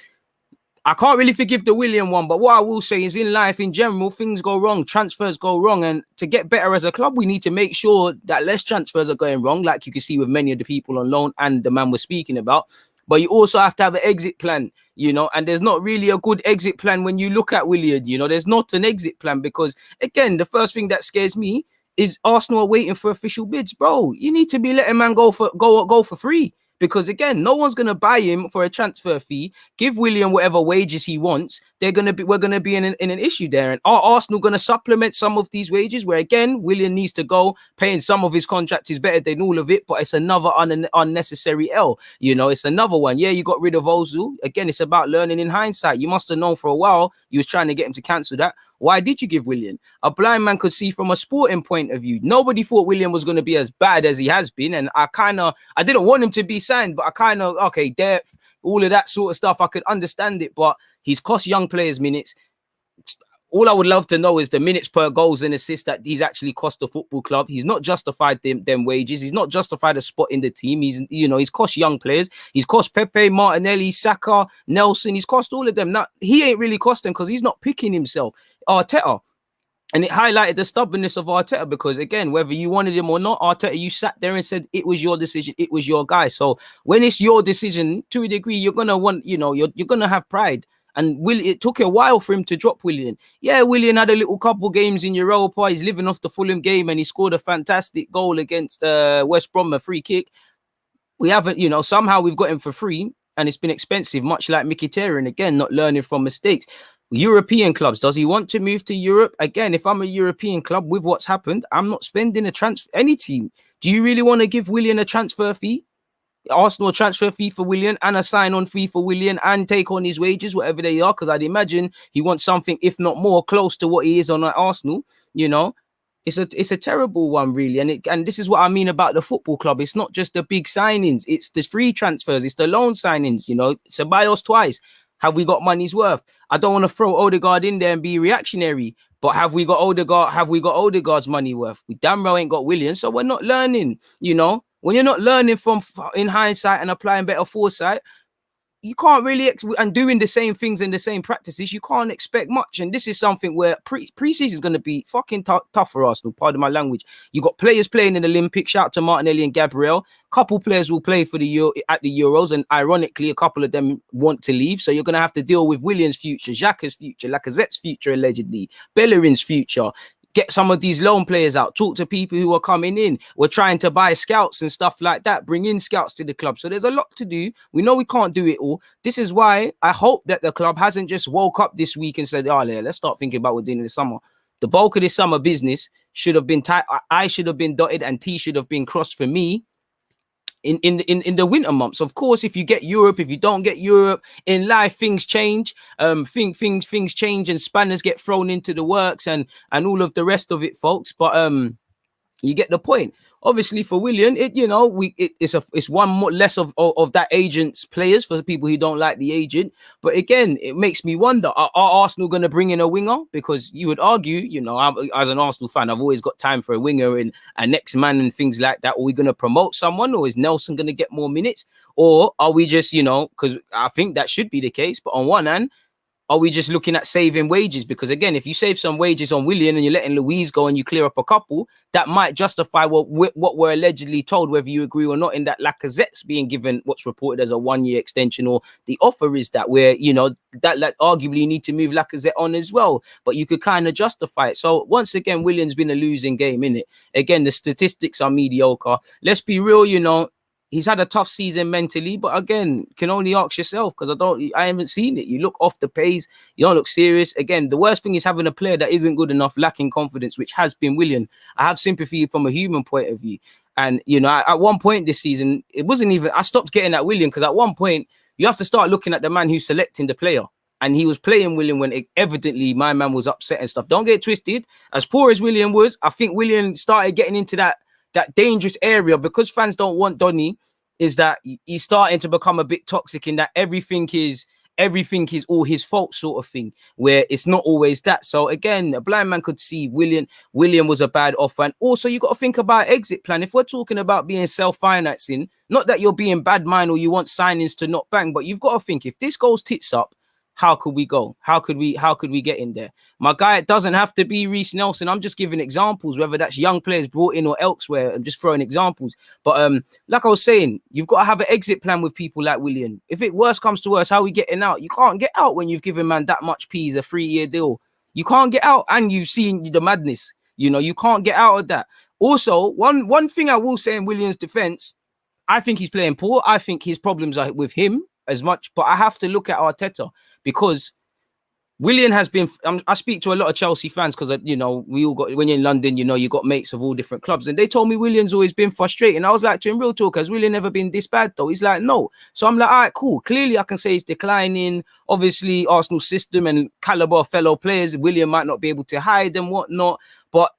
I can't really forgive the Willian one, but what I will say is in life, in general, things go wrong, transfers go wrong. And to get better as a club, we need to make sure that less transfers are going wrong, like you can see with many of the people on loan and the man we're speaking about. But you also have to have an exit plan, you know, and there's not really a good exit plan when you look at Willian. You know, there's not an exit plan because, again, the first thing that scares me is Arsenal are waiting for official bids. Bro, you need to be letting man go for free. Because again, no one's gonna buy him for a transfer fee. Give Willian whatever wages he wants. We're gonna be in an issue there. And are Arsenal gonna supplement some of these wages? Where again, Willian needs to go. Paying some of his contract is better than all of it, but it's another unnecessary L. You know, it's another one. Yeah, you got rid of Ozil. Again, it's about learning in hindsight. You must have known for a while you was trying to get him to cancel that. Why did you give Willian? A blind man could see from a sporting point of view. Nobody thought Willian was going to be as bad as he has been. And I didn't want him to be signed, but okay, depth, all of that sort of stuff. I could understand it, but he's cost young players minutes. All I would love to know is the minutes per goals and assists that he's actually cost the football club. He's not justified them wages. He's not justified a spot in the team. He's cost young players. He's cost Pepe, Martinelli, Saka, Nelson. He's cost all of them. Now, he ain't really cost them because he's not picking himself. Arteta. And it highlighted the stubbornness of Arteta because, again, whether you wanted him or not, Arteta, you sat there and said it was your decision. It was your guy. So when it's your decision, to a degree, you're going to want, you know, you're going to have pride. And it took a while for him to drop Willian. Yeah, Willian had a little couple games in Europa. He's living off the Fulham game and he scored a fantastic goal against West Brom, a free kick. We haven't, you know, somehow we've got him for free and it's been expensive, much like Mkhitaryan. Again, not learning from mistakes. European clubs, does he want to move to Europe? Again, if I'm a European club with what's happened, I'm not spending a transfer. Any team, do you really want to give Willian a transfer fee? Arsenal transfer fee for Willian and a sign-on fee for Willian and take on his wages, whatever they are, because I'd imagine he wants something, if not more, close to what he is on at Arsenal. You know, it's a terrible one, really. And this is what I mean about the football club. It's not just the big signings, it's the free transfers, it's the loan signings, you know. Ceballos twice. Have we got money's worth? I don't want to throw Odegaard in there and be reactionary, but have we got Odegaard? Have we got Odegaard's money worth? We damn well ain't got Willian, so we're not learning, you know. When you're not learning from in hindsight and applying better foresight, you can't really and doing the same things and the same practices, you can't expect much. And this is something where pre-season is going to be fucking tough for Arsenal. Pardon my language. You got players playing in the Olympics. Shout out to Martinelli and Gabriel. Couple players will play for the at the Euros, and ironically, a couple of them want to leave. So you're going to have to deal with Willian's future, Xhaka's future, Lacazette's future, allegedly, Bellerin's future. Get some of these loan players out. Talk to people who are coming in. We're trying to buy scouts and stuff like that. Bring in scouts to the club. So there's a lot to do. We know we can't do it all. This is why I hope that the club hasn't just woke up this week and said, oh, yeah, let's start thinking about what we're doing in the summer. The bulk of this summer business should have been I should have been dotted and T should have been crossed for me in the winter months. Of course, if you get Europe, if you don't get Europe, in life things change. Things change and spanners get thrown into the works and all of the rest of it, folks. But you get the point. Obviously, for Willian, it's one more less of that agent's players for the people who don't like the agent. But again, it makes me wonder: are Arsenal going to bring in a winger? Because you would argue, you know, as an Arsenal fan, I've always got time for a winger and a next man and things like that. Are we going to promote someone, or is Nelson going to get more minutes, or are we just, you know? Because I think that should be the case. But on one hand, are we just looking at saving wages? Because again, if you save some wages on Willian and you're letting Louise go and you clear up a couple, that might justify what we're allegedly told, whether you agree or not, in that Lacazette's being given what's reported as a 1-year extension, or the offer is that where, you know, that arguably you need to move Lacazette on as well. But you could kind of justify it. So once again, Willian's been a losing game, innit? Again, the statistics are mediocre. Let's be real, you know. He's had a tough season mentally, but again, can only ask yourself, because I haven't seen it. You look off the pace, you don't look serious. Again, the worst thing is having a player that isn't good enough, lacking confidence, which has been Willian. I have sympathy from a human point of view. And, you know, at one point this season, it wasn't even, I stopped getting at Willian, because at one point, you have to start looking at the man who's selecting the player. And he was playing Willian when evidently my man was upset and stuff. Don't get twisted. As poor as Willian was, I think Willian started getting into that dangerous area, because fans don't want Donny, is that he's starting to become a bit toxic in that everything is all his fault sort of thing, where it's not always that. So again, a blind man could see Willian was a bad offer. And also you got to think about exit plan. If we're talking about being self-financing, not that you're being bad mind or you want signings to not bang, but you've got to think, if this goes tits up, how could we go? How could we get in there? My guy, it doesn't have to be Reece Nelson. I'm just giving examples, whether that's young players brought in or elsewhere. I'm just throwing examples. But like I was saying, you've got to have an exit plan with people like Willian. If it worse comes to worse, how are we getting out? You can't get out when you've given man that much peas, a 3-year deal. You can't get out, and you've seen the madness. You know, you can't get out of that. Also, one thing I will say in Willian's defense, I think he's playing poor. I think his problems are with him as much, but I have to look at Arteta, because Willian has been, I speak to a lot of Chelsea fans, because, you know, we all got, when you're in London, you know, you got mates of all different clubs, and they told me Willian's always been frustrating. I was like, to him, real talk, has Willian never been this bad though? He's like, no. So I'm like, all right, cool. Clearly I can say he's declining. Obviously Arsenal system and caliber of fellow players, Willian might not be able to hide and whatnot, but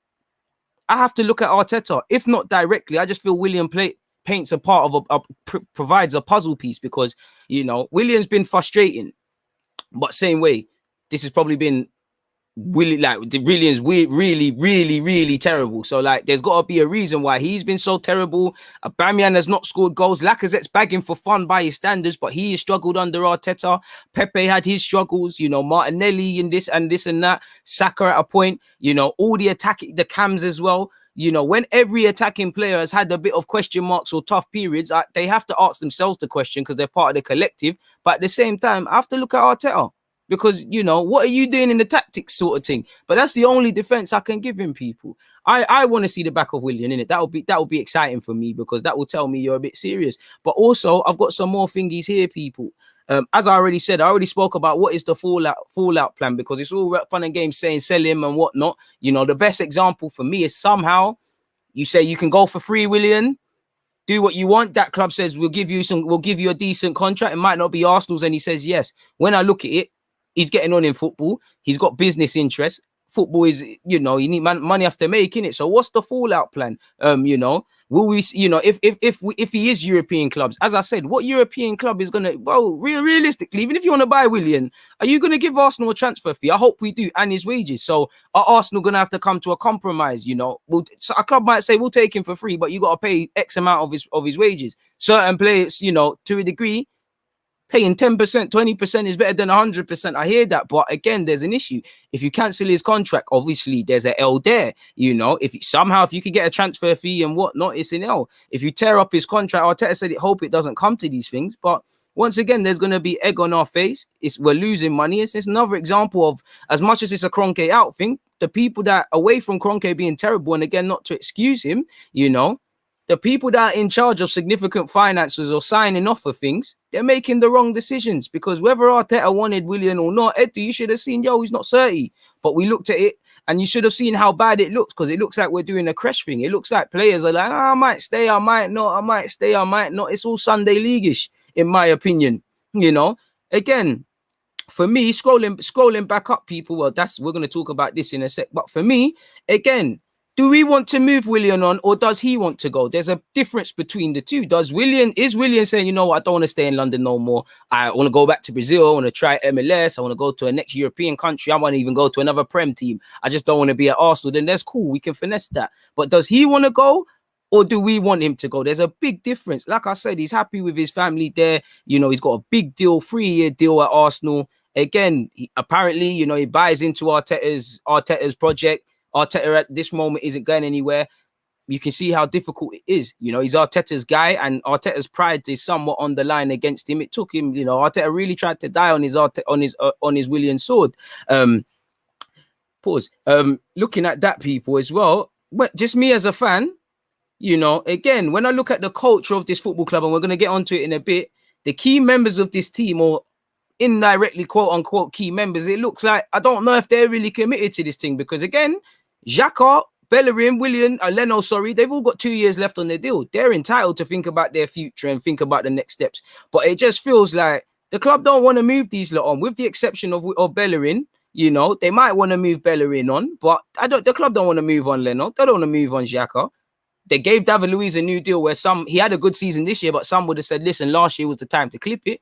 I have to look at Arteta. If not directly, I just feel Willian paints a part of provides a puzzle piece, because, you know, Willian's been frustrating. But same way, this has probably been really really terrible. So like, there's got to be a reason why he's been so terrible. Aubameyang has not scored goals. Lacazette's bagging for fun by his standards, but he has struggled under Arteta. Pepe had his struggles, you know, Martinelli and this and that. Saka at a point, you know, all the cams as well. You know, when every attacking player has had a bit of question marks or tough periods, they have to ask themselves the question, because they're part of the collective. But at the same time, I have to look at Arteta, because, you know, what are you doing in the tactics sort of thing? But that's the only defense I can give him, people. I want to see the back of Willian, innit? That will be exciting for me, because that will tell me you're a bit serious. But also, I've got some more thingies here, people. As I already said, I already spoke about what is the fallout plan, because it's all fun and games saying sell him and whatnot. You know, the best example for me is somehow you say you can go for free, Willian, do what you want. That club says we'll give you a decent contract. It might not be Arsenal's, and he says yes. When I look at it, he's getting on in football. He's got business interests. football is, you know, you need money after making it. So what's the fallout plan? You know, will we, you know, if he is European clubs, as I said, what European club is gonna, well, realistically, even if you want to buy Willian, are you gonna give Arsenal a transfer fee? I hope we do, and his wages. So are Arsenal gonna have to come to a compromise? You know, so a club might say we'll take him for free, but you got to pay X amount of his wages. Certain players, you know, to a degree, paying 10%, 20% is better than 100%. I hear that. But again, there's an issue. If you cancel his contract, obviously there's an L there. You know, if you could get a transfer fee and whatnot, it's an L. If you tear up his contract, Arteta said it, hope it doesn't come to these things. But once again, there's going to be egg on our face. We're losing money. It's another example of, as much as it's a Kroenke out thing, the people that away from Kroenke being terrible, and again, not to excuse him, you know, the people that are in charge of significant finances or signing off for things, they're making the wrong decisions, because whether Arteta wanted Willian or not, Eddie, you should have seen, he's not 30. But we looked at it and you should have seen how bad it looks, because it looks like we're doing a crash thing. It looks like players are like, I might stay, I might not, I might stay, I might not. It's all Sunday League-ish, in my opinion. You know, again, for me, scrolling back up, people, well, we're going to talk about this in a sec. But for me, again, do we want to move Willian on, or does he want to go? There's a difference between the two. Is Willian saying, you know what, I don't want to stay in London no more. I want to go back to Brazil. I want to try MLS. I want to go to a next European country. I want to even go to another Prem team. I just don't want to be at Arsenal. Then that's cool. We can finesse that. But does he want to go, or do we want him to go? There's a big difference. Like I said, he's happy with his family there. You know, he's got a big deal, 3-year deal at Arsenal. Again, apparently, you know, he buys into Arteta's project. Arteta at this moment isn't going anywhere. You can see how difficult it is. You know, he's Arteta's guy, and Arteta's pride is somewhat on the line against him. It took him, you know, Arteta really tried to die on his Willian sword. Pause. Looking at that, people, as well, but just me as a fan, you know, again, when I look at the culture of this football club, and we're going to get onto it in a bit, the key members of this team, or indirectly quote unquote key members, it looks like, I don't know if they're really committed to this thing, because again, Xhaka, Bellerin, Willian, Leno, they've all got 2 years left on their deal. They're entitled to think about their future and think about the next steps. But it just feels like the club don't want to move these lot on, with the exception of Bellerin. You know, they might want to move Bellerin on, but the club don't want to move on Leno. They don't want to move on Xhaka. They gave David Luiz a new deal where he had a good season this year, but some would have said, listen, last year was the time to clip it.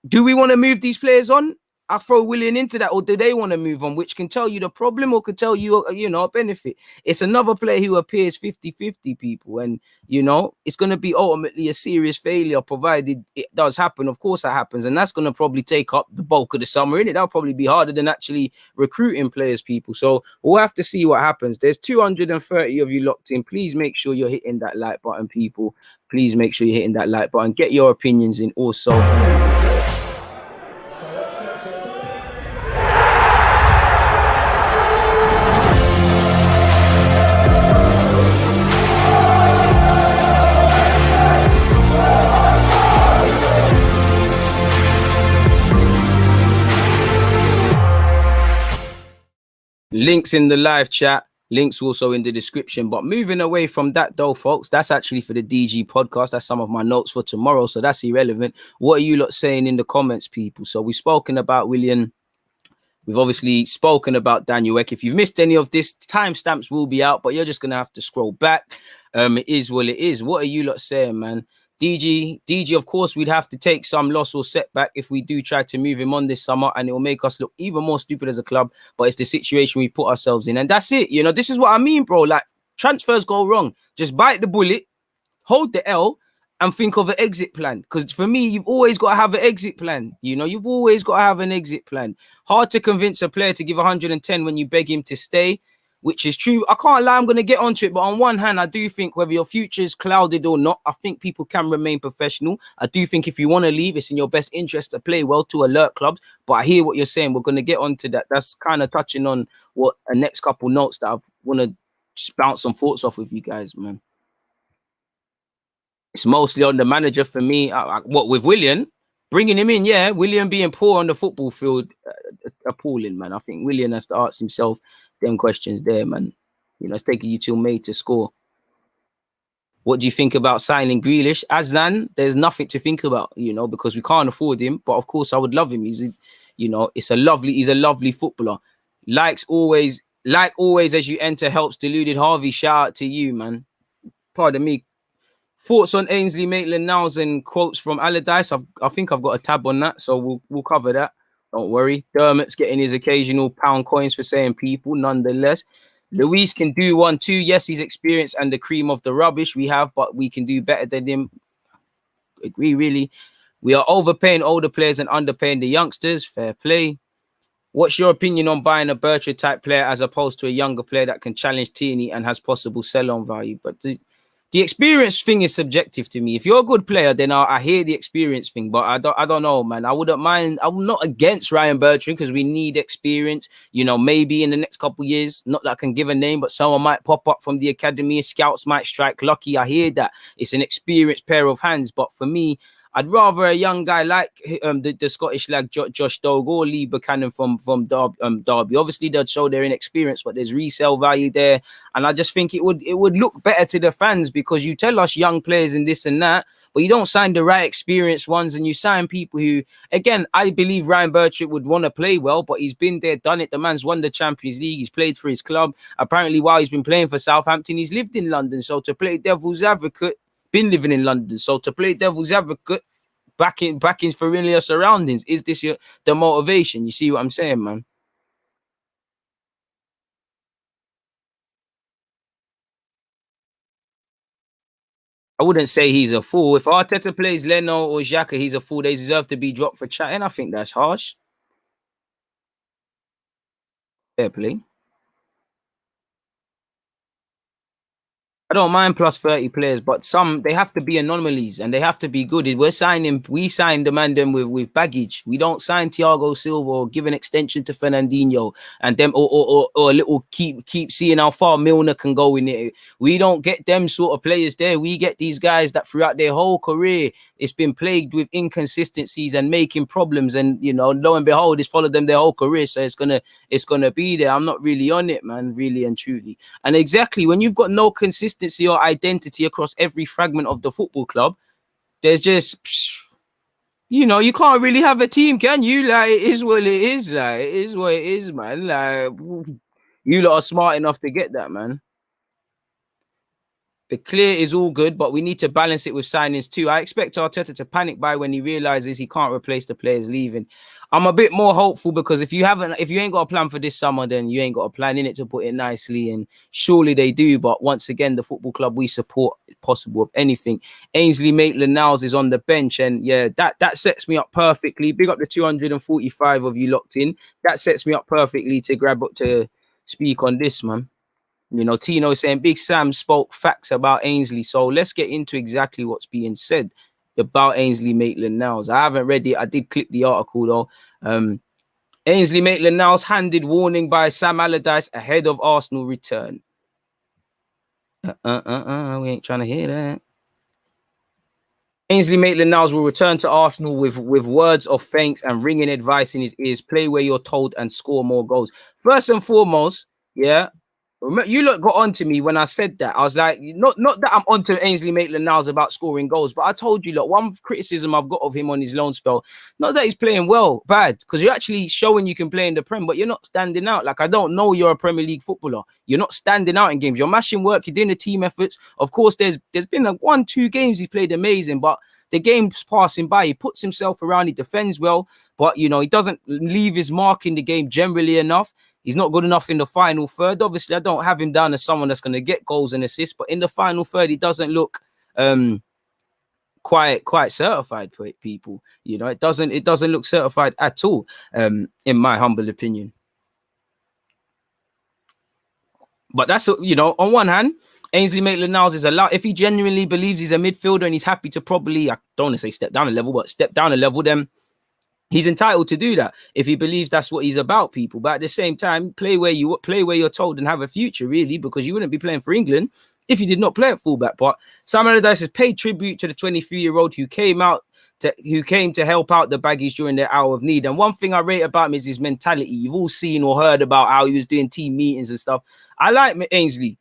Do we want to move these players on? I throw Willian into that, or do they want to move on, which can tell you the problem or could tell you, you know, a benefit. It's another player who appears 50-50, people, and, you know, it's going to be ultimately a serious failure, provided it does happen. Of course that happens, and that's going to probably take up the bulk of the summer, innit? That'll probably be harder than actually recruiting players, people. So we'll have to see what happens. There's 230 of you locked in. Please make sure you're hitting that like button, people. Please make sure you're hitting that like button. Get your opinions in also. Links in the live chat, links also in the description. But moving away from that though, folks, that's actually for the DG podcast. That's some of my notes for tomorrow, so that's irrelevant. What are you lot saying in the comments, people? So we've spoken about Willian. We've obviously spoken about Daniel Ek. If you've missed any of this, timestamps will be out, but you're just going to have to scroll back. It is what it is. What are you lot saying, man? DG, of course, we'd have to take some loss or setback if we do try to move him on this summer, and it will make us look even more stupid as a club. But it's the situation we put ourselves in, and that's it. You know, this is what I mean, bro. Like, transfers go wrong. Just bite the bullet, hold the L, and think of an exit plan. Because for me, you've always got to have an exit plan. You know, you've always got to have an exit plan. Hard to convince a player to give 110 when you beg him to stay, which is true. I can't lie, I'm going to get onto it. But on one hand, I do think whether your future is clouded or not, I think people can remain professional. I do think if you want to leave, it's in your best interest to play well, to alert clubs. But I hear what you're saying. We're going to get onto that. That's kind of touching on what a next couple notes that I want to just bounce some thoughts off with you guys, man. It's mostly on the manager for me. What with Willian? Bringing him in, yeah. Willian being poor on the football field, appalling, man. I think Willian has to ask himself them questions there, man. You know, it's taking you till May to score. What do you think about signing Grealish? Aslan, there's nothing to think about, you know, because we can't afford him. But of course, I would love him. He's a lovely footballer. Likes always Like always, as you enter, helps Deluded. Harvey, shout out to you, man. Pardon me. Thoughts on Ainsley Maitland-Niles and quotes from Allardyce? I think I've got a tab on that, so we'll cover that. Don't worry. Dermot's getting his occasional pound coins for saying people, nonetheless. Luis can do 1-2. Yes, he's experienced and the cream of the rubbish we have, but we can do better than him. Agree, really. We are overpaying older players and underpaying the youngsters. Fair play. What's your opinion on buying a Bertrand type player as opposed to a younger player that can challenge Tierney and has possible sell-on value? But the experience thing is subjective to me. If you're a good player, then I hear the experience thing, but I don't know, man. I wouldn't mind. I'm not against Ryan Bertrand because we need experience. You know, maybe in the next couple of years, not that I can give a name, but someone might pop up from the academy. Scouts might strike lucky. I hear that. It's an experienced pair of hands. But for me, I'd rather a young guy like the Scottish lad Josh Dogue or Lee Buchanan from Derby. Obviously, they'd show their inexperience, but there's resale value there, and I just think it would look better to the fans because you tell us young players and this and that, but you don't sign the right experienced ones, and you sign people who, again, I believe Ryan Bertrand would want to play well, but he's been there, done it. The man's won the Champions League. He's played for his club. Apparently, while he's been playing for Southampton, he's lived in London. So to play devil's advocate. Been living in London, so to play devil's advocate, back in familiar surroundings, is this the motivation? You see what I'm saying, man? I wouldn't say he's a fool. If Arteta plays Leno or Xhaka, he's a fool. They deserve to be dropped for chatting. I think that's harsh. Fair play. I don't mind plus 30 players, but some they have to be anomalies and they have to be good. We signed the man them with baggage. We don't sign Thiago Silva or give an extension to Fernandinho and them or a little keep seeing how far Milner can go in it. We don't get them sort of players there. We get these guys that throughout their whole career it's been plagued with inconsistencies and making problems. And you know, lo and behold, it's followed them their whole career. So it's gonna be there. I'm not really on it, man, really and truly. And exactly when you've got no consistency or identity across every fragment of the football club, there's just, you know, you can't really have a team, can you? Like, it is what it is. Like, it is what it is, man. Like, you lot are smart enough to get that, man. The clear is all good, but we need to balance it with signings too. I expect Arteta to panic buy when he realizes he can't replace the players leaving. I'm a bit more hopeful because if you ain't got a plan for this summer, then you ain't got a plan in it, to put it nicely. And surely they do. But once again, the football club we support, possible of anything. Ainsley Maitland-Niles is on the bench, and yeah, that sets me up perfectly. Big up the 245 of you locked in. That sets me up perfectly to grab up to speak on this, man. You know, Tino is saying Big Sam spoke facts about Ainsley. So let's get into exactly what's being said about Ainsley Maitland-Niles. I haven't read it. I did click the article though. Ainsley Maitland-Niles handed warning by Sam Allardyce ahead of Arsenal return. We ain't trying to hear that. Ainsley Maitland-Niles will return to Arsenal with words of thanks and ringing advice in his ears. Play where you're told and score more goals. First and foremost, yeah. You lot got onto me when I said that. I was like, not that I'm onto Ainsley Maitland-Niles about scoring goals, but I told you, look, one criticism I've got of him on his loan spell, not that he's playing well, bad, because you're actually showing you can play in the Prem, but you're not standing out. Like, I don't know you're a Premier League footballer. You're not standing out in games. You're mashing work. You're doing the team efforts. Of course, there's been like 1-2 games he's played amazing, but the game's passing by. He puts himself around. He defends well, but, you know, he doesn't leave his mark in the game generally enough. He's not good enough in the final third. Obviously, I don't have him down as someone that's going to get goals and assists, but in the final third, he doesn't look quite certified for people. You know, it doesn't look certified at all, in my humble opinion. But that's, you know, on one hand, Ainsley Maitland-Niles is allowed, if he genuinely believes he's a midfielder and he's happy to probably, I don't want to say step down a level, but step down a level, then he's entitled to do that if he believes that's what he's about, people. But at the same time, play where you're told and have a future, really, because you wouldn't be playing for England if you did not play at fullback. But Sam Allardyce has paid tribute to the 23-year-old who came to help out the baggies during their hour of need. And one thing I rate about him is his mentality. You've all seen or heard about how he was doing team meetings and stuff. I like Ainsley.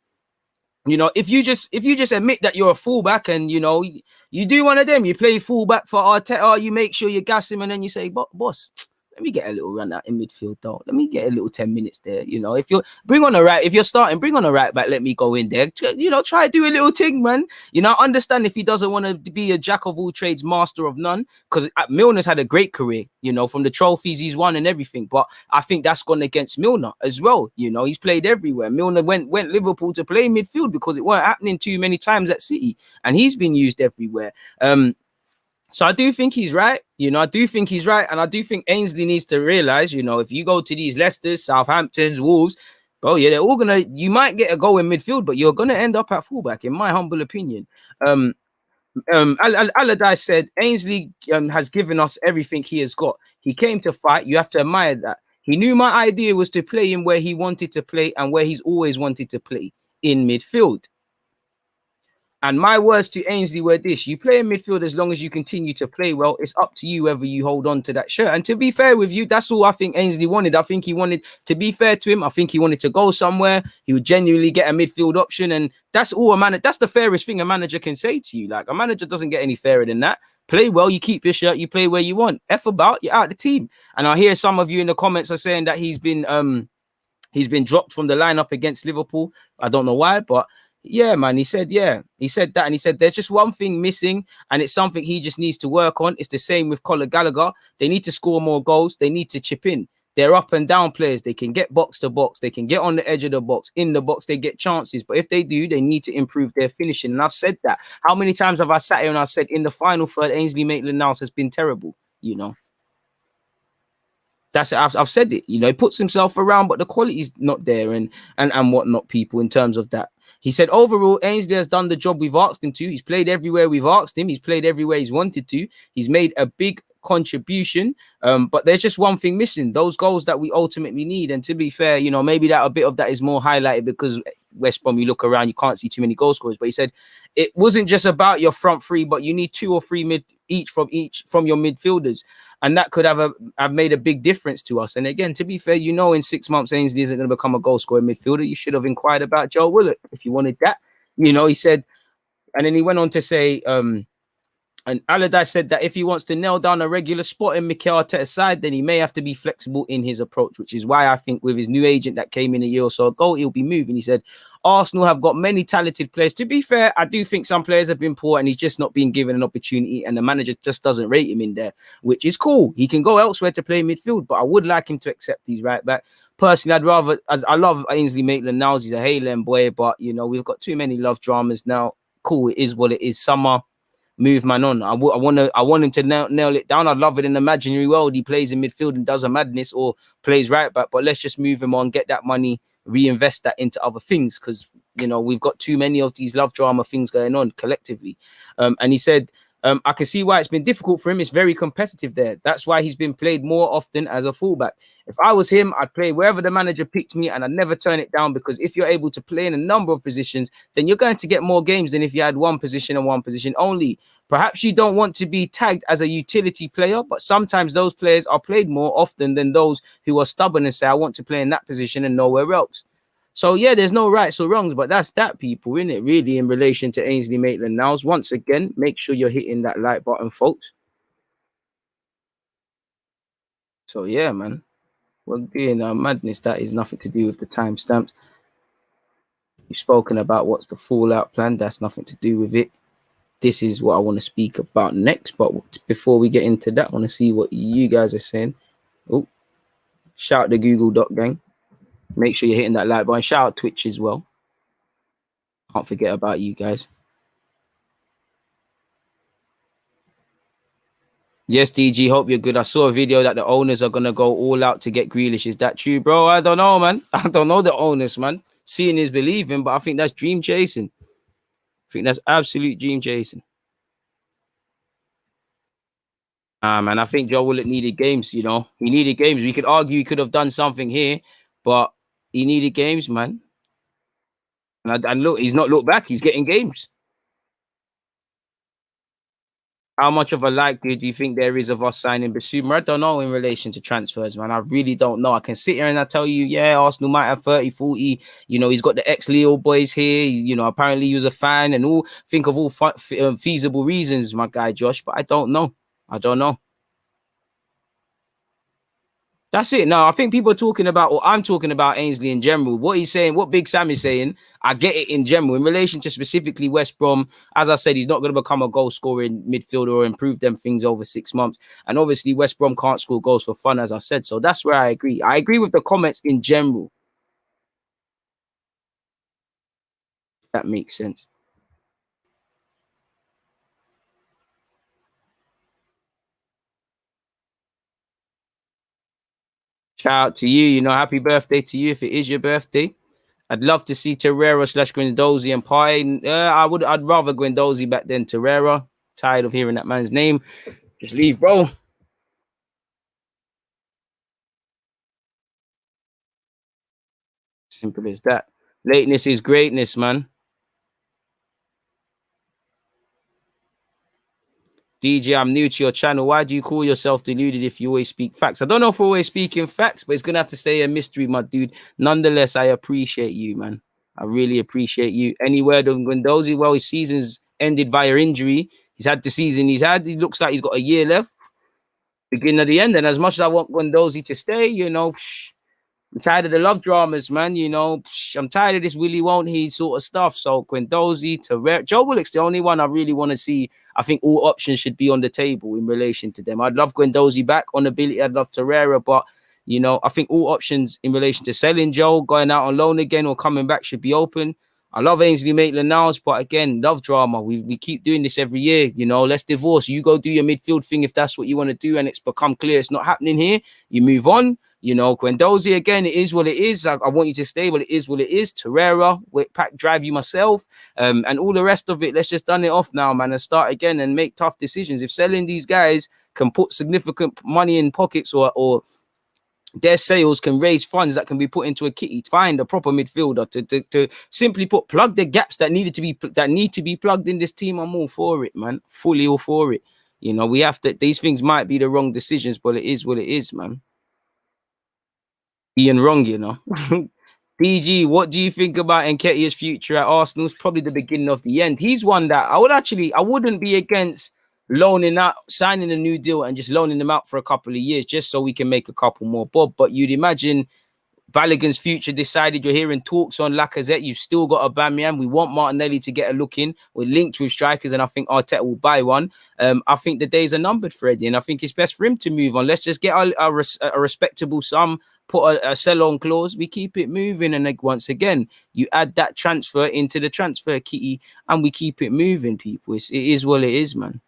You know, if you just admit that you're a fullback and, you know, you do one of them, you play fullback for Arteta, you make sure you gas him and then you say, boss, let me get a little run out in midfield, though. Let me get a little 10 minutes there. You know, if you're if you're starting, bring on a right back, let me go in there. You know, try to do a little thing, man. You know, understand if he doesn't want to be a jack of all trades, master of none, because Milner's had a great career, you know, from the trophies he's won and everything. But I think that's gone against Milner as well. You know, he's played everywhere. Milner went Liverpool to play midfield because it weren't happening too many times at City, and he's been used everywhere. So I do think he's right. You know, I do think he's right. And I do think Ainsley needs to realize, you know, if you go to these Leicesters, Southamptons, Wolves, bro, yeah, they're all going to, you might get a goal in midfield, but you're going to end up at fullback, in my humble opinion. Allardyce said, Ainsley has given us everything he has got. He came to fight. You have to admire that. He knew my idea was to play him where he wanted to play and where he's always wanted to play, in midfield. And my words to Ainsley were this: you play in midfield as long as you continue to play well. It's up to you whether you hold on to that shirt. And to be fair with you, that's all I think Ainsley wanted. I think he wanted, to be fair to him, I think he wanted to go somewhere. He would genuinely get a midfield option. And that's all that's the fairest thing a manager can say to you. Like, a manager doesn't get any fairer than that. Play well, you keep your shirt, you play where you want. F about, you're out the team. And I hear some of you in the comments are saying that he's been dropped from the lineup against Liverpool. I don't know why, but yeah, man, he said that, and he said there's just one thing missing, and it's something he just needs to work on. It's the same with Conor Gallagher. They need to score more goals. They need to chip in. They're up and down players. They can get box to box. They can get on the edge of the box. In the box, they get chances. But if they do, they need to improve their finishing. And I've said that. How many times have I sat here and I said in the final third, Ainsley Maitland-Niles has been terrible, you know? That's it. I've said it. You know, he puts himself around, but the quality's not there, and whatnot, people, in terms of that. He said, overall, Ainsley has done the job we've asked him to. He's played everywhere we've asked him. He's played everywhere he's wanted to. He's made a big contribution. But there's just one thing missing: those goals that we ultimately need. And to be fair, you know, maybe that a bit of that is more highlighted because West Brom, you look around, you can't see too many goal scorers. But he said it wasn't just about your front three, but you need 2 or 3 from your midfielders. And that could have made a big difference to us. And again, to be fair, you know, in 6 months, Ainsley isn't going to become a goal scorer midfielder. You should have inquired about Joe Willock if you wanted that. You know, he said, and then he went on to say, and Allardyce said that if he wants to nail down a regular spot in Mikel Arteta's side, then he may have to be flexible in his approach, which is why I think with his new agent that came in a year or so ago, he'll be moving. He said, Arsenal have got many talented players. To be fair, I do think some players have been poor and he's just not been given an opportunity, and the manager just doesn't rate him in there, which is cool. He can go elsewhere to play midfield, but I would like him to accept these right back. Personally, I'd rather, as I love Ainsley Maitland-Niles, he's a Highland boy, but, you know, we've got too many love dramas now. Cool, it is what it is. Summer, move man on. I want him to nail it down. I'd love it in an imaginary world. He plays in midfield and does a madness, or plays right back, but let's just move him on, get that money, reinvest that into other things, because, you know, we've got too many of these love drama things going on collectively. And he said, I can see why it's been difficult for him. It's very competitive there. That's why he's been played more often as a fullback. If I was him, I'd play wherever the manager picked me, and I'd never turn it down, because if you're able to play in a number of positions, then you're going to get more games than if you had one position and one position only. Perhaps you don't want to be tagged as a utility player, but sometimes those players are played more often than those who are stubborn and say, I want to play in that position and nowhere else. So, yeah, there's no rights or wrongs, but that's that, people, isn't it, really, in relation to Ainsley Maitland-Niles. Once again, make sure you're hitting that like button, folks. So, yeah, man, we're doing madness. That is nothing to do with the timestamps. You've spoken about what's the fallout plan. That's nothing to do with it. This is what I want to speak about next. But before we get into that, I want to see what you guys are saying. Oh, shout out the Google Doc gang. Make sure you're hitting that like button. Shout out Twitch as well. Can't forget about you guys. Yes, DG, hope you're good. I saw a video that the owners are going to go all out to get Grealish. Is that true, bro? I don't know, man. I don't know the owners, man. Seeing is believing, but I think that's dream chasing. I think that's absolute dream chasing. Man, I think Joe Willock needed games, you know. He needed games. We could argue he could have done something here, but he needed games, man. And look, he's not looked back. He's getting games. How much of a likelihood do you think there is of us signing Basuma? I don't know in relation to transfers, man. I really don't know. I can sit here and I tell you, yeah, Arsenal might have 30, 40. You know, he's got the ex-Leo boys here. You know, apparently he was a fan and all. Think of all feasible reasons, my guy Josh, but I don't know. I don't know. That's it. No, I think people are talking about, or I'm talking about Ainsley in general. What he's saying, what Big Sam is saying, I get it in general. In relation to specifically West Brom, as I said, he's not going to become a goal scoring midfielder or improve them things over 6 months. And obviously, West Brom can't score goals for fun, as I said. So that's where I agree. I agree with the comments in general. That makes sense. Shout out to you. You know, happy birthday to you if it is your birthday. I'd love to see Torreira / Guendouzi and Pai. I'd rather Guendouzi back than Torreira. Tired of hearing that man's name. Just leave, bro. Simple as that. Lateness is greatness, man. DJ, I'm new to your channel. Why do you call yourself deluded if you always speak facts? I don't know if we're always speaking facts, but it's gonna have to stay a mystery, my dude. Nonetheless, I appreciate you, man. I really appreciate you. Any word on Guendouzi? Well, his season's ended via injury. He's had the season he's had. He looks like he's got a year left, beginning of the end. And as much as I want Guendouzi to stay, I'm tired of the love dramas, man. I'm tired of this Willie won't he sort of stuff. So Guendouzi, Torreira, Joe Willock's the only one I really want to see. I think all options should be on the table in relation to them. I'd love Guendouzi back on ability. I'd love Torreira, but I think all options in relation to selling Joe, going out on loan again or coming back should be open. I love Ainsley Maitland-Niles, but again, love drama. We keep doing this every year. Let's divorce. You go do your midfield thing if that's what you want to do, and it's become clear it's not happening here. You move on. Guendouzi, again, it is what it is. I want you to stay, but it is what it is. Torreira, pack drive you myself, and all the rest of it. Let's just done it off now, man, and start again and make tough decisions. If selling these guys can put significant money in pockets or their sales can raise funds that can be put into a kitty, find a proper midfielder to simply plug the gaps that need to be plugged in this team. I'm all for it, man. Fully all for it. We have to. These things might be the wrong decisions, but it is what it is, man. Being wrong. DG, what do you think about Nketiah's future at Arsenal? It's probably the beginning of the end. He's one that I wouldn't be against loaning out, signing a new deal and just loaning them out for a couple of years just so we can make a couple more bob. But you'd imagine Balogun's future decided. You're hearing talks on Lacazette. You've still got Aubameyang. We want Martinelli to get a look in. We're linked with strikers, and I think Arteta will buy one. I think the days are numbered for Eddie, and I think it's best for him to move on. Let's just get a respectable sum, put a sell-on clause. We keep it moving, and once again, you add that transfer into the transfer kitty, and we keep it moving, people. It is what it is, man.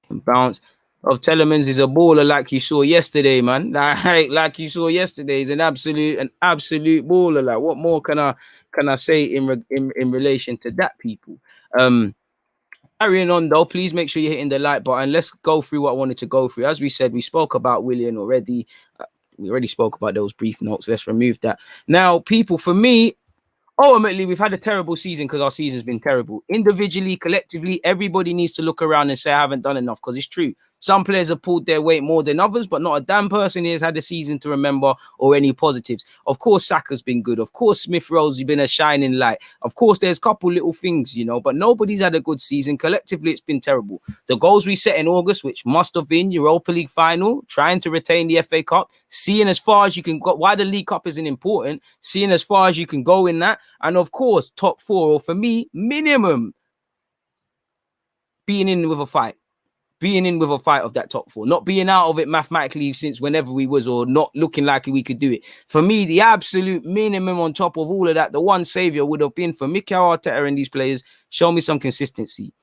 And bounce of Telemans is a baller like you saw yesterday, man. Like you saw yesterday, he's an absolute baller. Like, what more can I say in relation to that, people? Carrying on though, please make sure you're hitting the like button. Let's go through what I wanted to go through. As we said, we spoke about Willian already. We already spoke about those brief notes. Let's remove that. Now, people, for me, ultimately, we've had a terrible season because our season's been terrible. Individually, collectively, everybody needs to look around and say, I haven't done enough, because it's true. Some players have pulled their weight more than others, but not a damn person here has had a season to remember or any positives. Of course, Saka's been good. Of course, Smith Rowe's been a shining light. Of course, there's a couple little things, but nobody's had a good season. Collectively, it's been terrible. The goals we set in August, which must have been Europa League final, trying to retain the FA Cup, seeing as far as you can go, why the League Cup isn't important, seeing as far as you can go in that, and of course, top four, or for me, minimum, being in with a fight. Being in with a fight of that top four, not being out of it mathematically since whenever we was, or not looking like we could do it. For me, the absolute minimum on top of all of that, the one savior would have been for Mikel Arteta and these players, show me some consistency.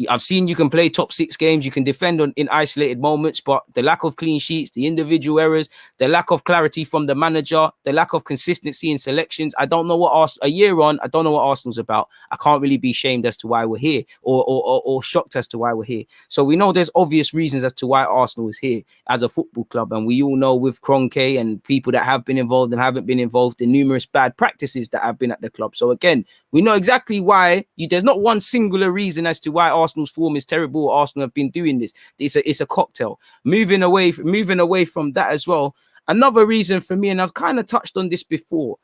I've seen you can play top 6 games, you can defend in isolated moments, but the lack of clean sheets, the individual errors, the lack of clarity from the manager, the lack of consistency in selections. I don't know what a year on, I don't know what Arsenal's about. I can't really be shamed as to why we're here, or shocked as to why we're here. So we know there's obvious reasons as to why Arsenal is here as a football club, and we all know with Kroenke and people that have been involved and haven't been involved, the numerous bad practices that have been at the club. So again, we know exactly why. There's not one singular reason as to why Arsenal's form is terrible. Arsenal have been doing this. It's a cocktail. Moving away from that as well. Another reason for me, and I've kind of touched on this before,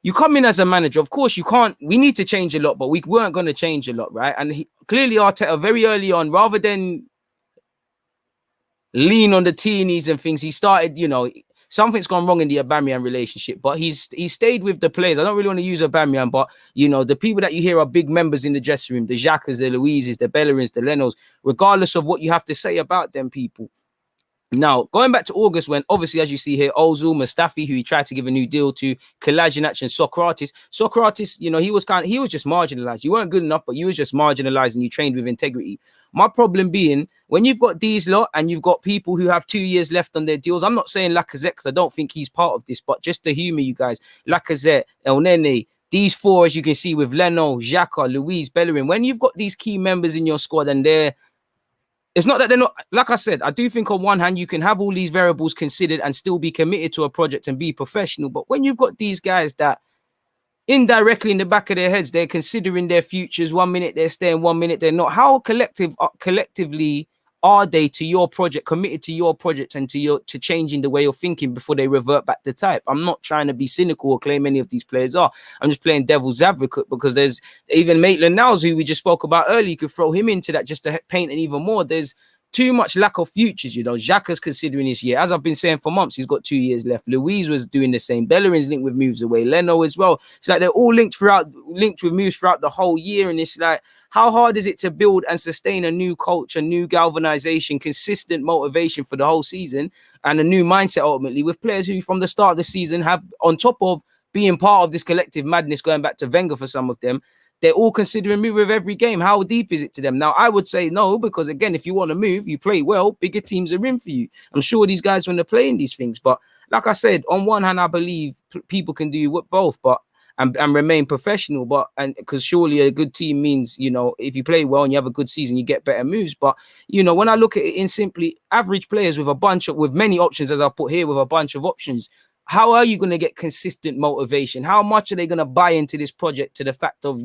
you come in as a manager. Of course, you can't. We need to change a lot, but we weren't going to change a lot, right? And clearly, Arteta very early on, rather than lean on the teenies and things, he started, something's gone wrong in the Aubameyang relationship, but he stayed with the players. I don't really want to use Aubameyang, but the people that you hear are big members in the dressing room, the Xhakas, the Luizes, the Bellerins, the Lenos, regardless of what you have to say about them people. Now, going back to August, when obviously, as you see here, Ozil, Mustafi, who he tried to give a new deal to, Kolasinac and Socrates. Socrates, he was just marginalized. You weren't good enough, but you was just marginalized and you trained with integrity. My problem being, when you've got these lot and you've got people who have 2 years left on their deals, I'm not saying Lacazette because I don't think he's part of this, but just to humor you guys, Lacazette, El Nene, these four, as you can see with Leno, Xhaka, Luiz, Bellerin, when you've got these key members in your squad and it's not that they're not, like I said, I do think on one hand, you can have all these variables considered and still be committed to a project and be professional. But when you've got these guys that indirectly in the back of their heads, they're considering their futures. 1 minute they're staying, 1 minute they're not. How collectively are they to your project, committed to your project and to changing the way you're thinking before they revert back to type? I'm not trying to be cynical or claim any of these players are. I'm just playing devil's advocate because there's even Maitland-Niles, who we just spoke about earlier. You could throw him into that just to paint it even more. There's too much lack of futures, Xhaka's considering this year. As I've been saying for months, he's got 2 years left. Luiz was doing the same. Bellerin's linked with moves away. Leno as well. It's like they're all linked with moves throughout the whole year. And it's like, how hard is it to build and sustain a new culture, new galvanization, consistent motivation for the whole season and a new mindset ultimately with players who from the start of the season have, on top of being part of this collective madness, going back to Wenger for some of them, they're all considering move with every game. How deep is it to them? Now, I would say no, because again, if you want to move, you play well, bigger teams are in for you. I'm sure these guys when they're playing these things. But like I said, on one hand, I believe people can do both, but and remain professional. And because surely a good team means, if you play well and you have a good season, you get better moves. But, when I look at it in simply average players with many options, as I put here, with a bunch of options, how are you going to get consistent motivation? How much are they going to buy into this project to the fact of,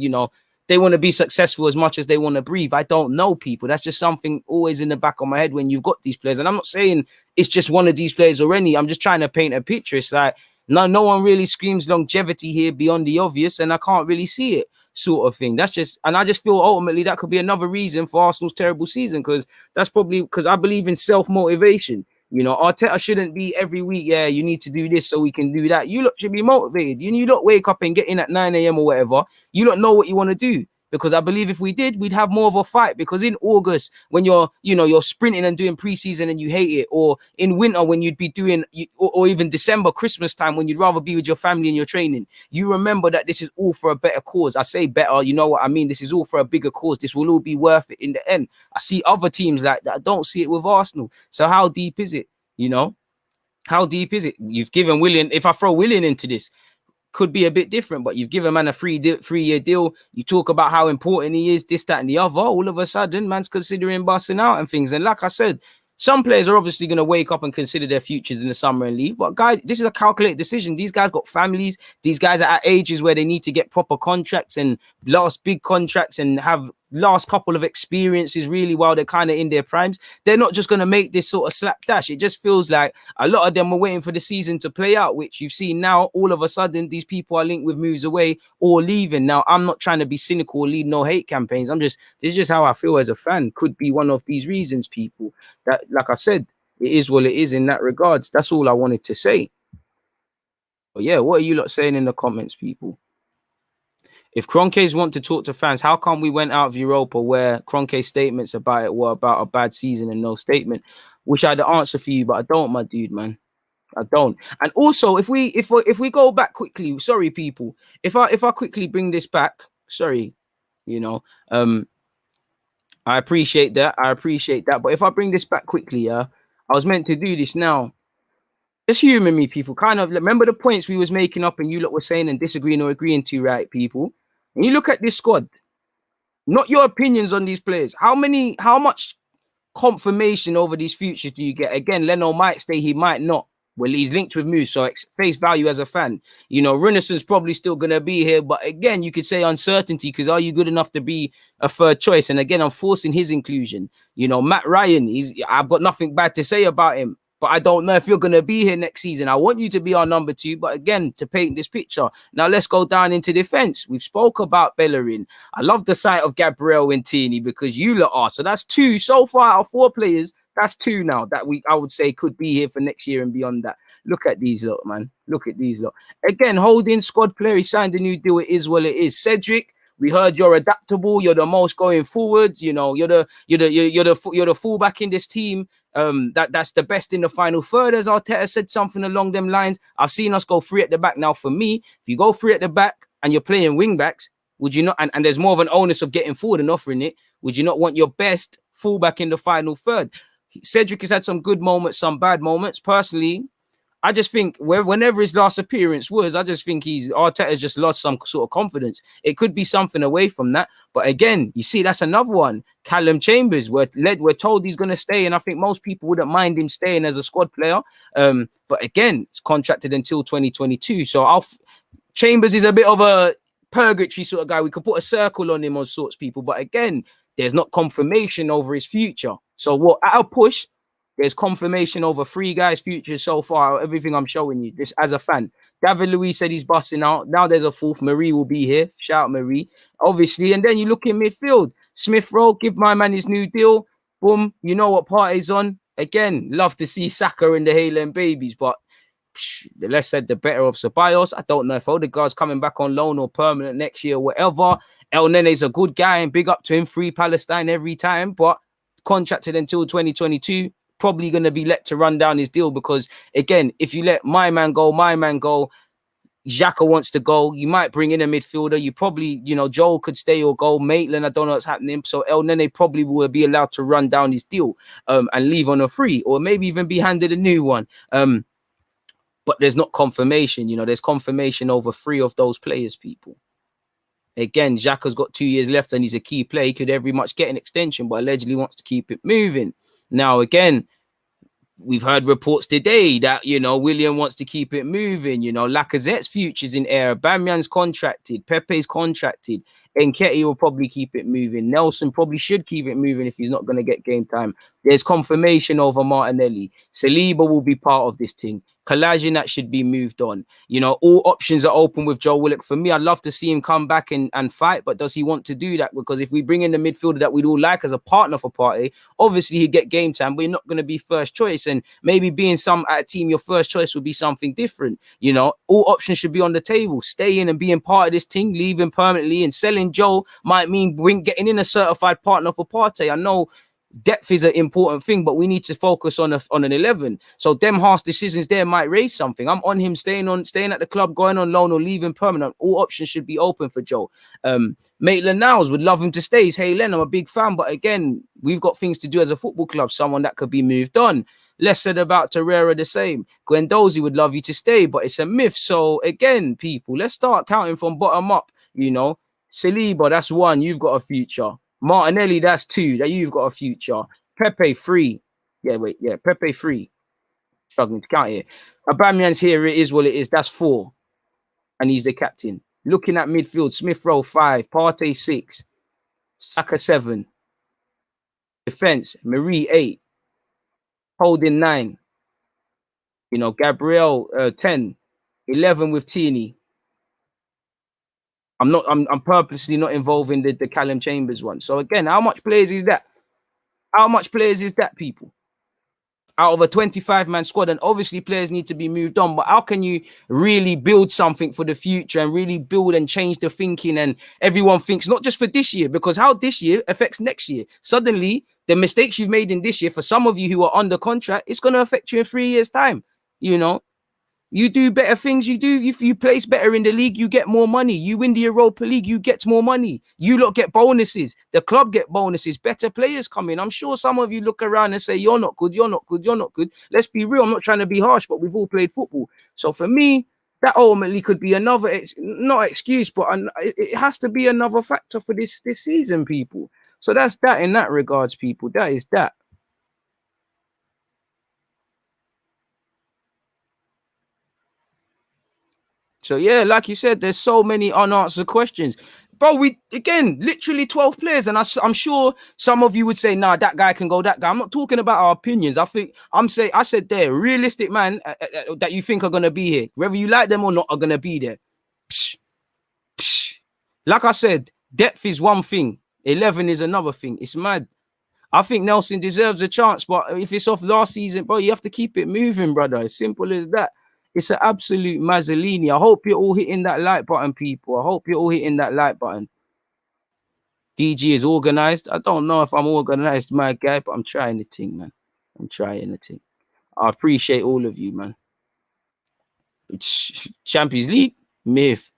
they want to be successful as much as they want to breathe? I don't know, people. That's just something always in the back of my head when you've got these players. And I'm not saying it's just one of these players or any. I'm just trying to paint a picture. It's like, no one really screams longevity here beyond the obvious, and I can't really see it, sort of thing. And I just feel ultimately that could be another reason for Arsenal's terrible season, because that's probably because I believe in self-motivation. Arteta shouldn't be every week, you need to do this so we can do that. You lot should be motivated. You lot wake up and get in at 9 a.m. or whatever. You lot know what you want to do. Because I believe if we did, we'd have more of a fight. Because in August, when you're sprinting and doing preseason and you hate it, or in winter when you'd be doing, or even December, Christmas time when you'd rather be with your family and your training, you remember that this is all for a better cause. I say better, you know what I mean? This is all for a bigger cause. This will all be worth it in the end. I see other teams like that. I don't see it with Arsenal. So how deep is it? How deep is it? You've given Willian, if I throw Willian into this, could be a bit different, but you've given man a 3-year deal. You talk about how important he is, this, that, and the other. All of a sudden, man's considering busting out and things. And like I said, some players are obviously going to wake up and consider their futures in the summer and leave. But guys, this is a calculated decision. These guys got families. These guys are at ages where they need to get proper contracts and last big contracts and have last couple of experiences really while they're kind of in their primes. They're not just going to make this sort of slapdash. It just feels like a lot of them are waiting for the season to play out, which you've seen now. All of a sudden, these people are linked with moves away or leaving. Now, I'm not trying to be cynical or lead no hate campaigns. This is just how I feel as a fan. Could be one of these reasons, people. That, like I said, it is what it is in that regards. That's all I wanted to say. But yeah, what are you lot saying in the comments, people? If Kroenkes want to talk to fans, how come we went out of Europa where Kroenke's statements about it were about a bad season and no statement? Wish I had the answer for you, but I don't, my dude, man. I don't. And also, if we go back quickly, sorry, people, if I quickly bring this back, sorry, I appreciate that. But if I bring this back quickly, I was meant to do this now. Just humor me, people. Kind of remember the points we was making up and you lot were saying and disagreeing or agreeing to, right, people? And you look at this squad, not your opinions on these players. How much confirmation over these futures do you get? Again, Leno might stay, he might not. Well, he's linked with moves, so face value as a fan. Renaissance probably still going to be here, but again, you could say uncertainty, because are you good enough to be a third choice? And again, I'm forcing his inclusion. Matt Ryan, I've got nothing bad to say about him, but I don't know if you're going to be here next season. I want you to be our number 2, but again, to paint this picture. Now let's go down into defense. We've spoke about Bellerin. I love the sight of Gabriel and Tierney because you lot are. So that's 2 so far out of 4 players. That's 2 now that I would say could be here for next year and beyond that. Look at these lot, man. Look at these lot. Again, holding squad player. He signed a new deal. It is what it is. Cedric, we heard you're adaptable. You're the most going forward. You know, you're the fullback in this team. That's the best in the final third, as Arteta said something along them lines. I've seen us go 3 at the back. Now, for me, if you go 3 at the back and you're playing wing backs, would you not? And there's more of an onus of getting forward and offering it. Would you not want your best fullback in the final third? Cedric has had some good moments, some bad moments. Personally, I just think whenever his last appearance was, I just think Arteta's just lost some sort of confidence. It could be something away from that. But again, you see, that's another one. Callum Chambers, we're told he's going to stay, and I think most people wouldn't mind him staying as a squad player. But again, it's contracted until 2022. So Chambers is a bit of a purgatory sort of guy. We could put a circle on him on sorts, people. But again, there's not confirmation over his future. So what at a push, there's confirmation over 3 guys' future so far. Everything I'm showing you, this as a fan. David Luiz said he's busting out. Now there's a 4th. Marie will be here. Shout out Marie, obviously. And then you look in midfield. Smith Rowe, give my man his new deal. Boom. You know what party's on. Again, love to see Saka and the Haaland babies, but the less said, the better of Ceballos. I don't know if Odegaard's coming back on loan or permanent next year, whatever. El Nene's a good guy and big up to him. Free Palestine every time, but contracted until 2022. Probably going to be let to run down his deal because, again, if you let my man go, Xhaka wants to go, you might bring in a midfielder. You probably, Joel could stay or go. Maitland, I don't know what's happening. So El Nene probably will be allowed to run down his deal and leave on a free, or maybe even be handed a new one. But there's not confirmation. There's confirmation over 3 of those players, people. Again, Xhaka's got 2 years left and he's a key player. He could very much get an extension, but allegedly wants to keep it moving. Now, again, we've heard reports today that, Willian wants to keep it moving. Lacazette's future's in air. Bamyan's contracted. Pepe's contracted. Nketiah will probably keep it moving. Nelson probably should keep it moving if he's not going to get game time. There's confirmation over Martinelli. Saliba will be part of this thing. Kolasinac should be moved on. All options are open with Joe Willock. For me, I'd love to see him come back and fight, but does he want to do that? Because if we bring in the midfielder that we'd all like as a partner for Partey, obviously he'd get game time, but you're not going to be first choice. And maybe being at a team, your first choice would be something different. All options should be on the table. Stay in and being part of this team, leaving permanently, and selling Joe might mean getting in a certified partner for Partey. I know depth is an important thing, but we need to focus on an 11. So them harsh decisions there might raise something. I'm on him staying at the club, going on loan or leaving permanent. All options should be open for Joe. Maitland-Niles would love him to stay. He's Haaland. I'm a big fan, but again, we've got things to do as a football club. Someone that could be moved on. Less said about Torreira, the same. Guendouzi would love you to stay, but it's a myth. So again, people, let's start counting from bottom up. Saliba, that's 1. You've got a future. Martinelli, that's 2. That you've got a future. Pepe, 3. Pepe, 3. Struggling to count here. Aubameyang's here. It is what it is. That's 4. And he's the captain. Looking at midfield, Smith Rowe, 5. Partey, 6. Saka, 7. Defense, Marie, 8. Holding, 9. Gabriel, 10. 11 with Tierney. I'm purposely not involving the Callum Chambers one. So again, how much players is that? How much players is that, people? Out of a 25-man squad, and obviously players need to be moved on, but how can you really build something for the future and really build and change the thinking, and everyone thinks not just for this year, because how this year affects next year. Suddenly, the mistakes you've made in this year, for some of you who are under contract, it's going to affect you in 3 years' time. You do better things. If you place better in the league, you get more money. You win the Europa League, you get more money. You lot get bonuses. The club get bonuses. Better players come in. I'm sure some of you look around and say, you're not good, you're not good, you're not good. Let's be real. I'm not trying to be harsh, but we've all played football. So for me, that ultimately could be another, not excuse, but it has to be another factor for this season, people. So that's that in that regards, people. That is that. So, yeah, like you said, there's so many unanswered questions. Bro, we again literally 12 players, and I'm sure some of you would say, nah, that guy can go, that guy. I'm not talking about our opinions. I said they're realistic man that you think are gonna be here, whether you like them or not, are gonna be there. Psh, psh. Like I said, depth is one thing, 11 is another thing. It's mad. I think Nelson deserves a chance, but if it's off last season, bro, you have to keep it moving, brother. As simple as that. It's an absolute Mazzolini. I hope you're all hitting that like button, people. I hope you're all hitting that like button. DG is organized. I don't know if I'm organized, my guy, but I'm trying the thing, man. I'm trying the thing. I appreciate all of you, man. Champions League, myth.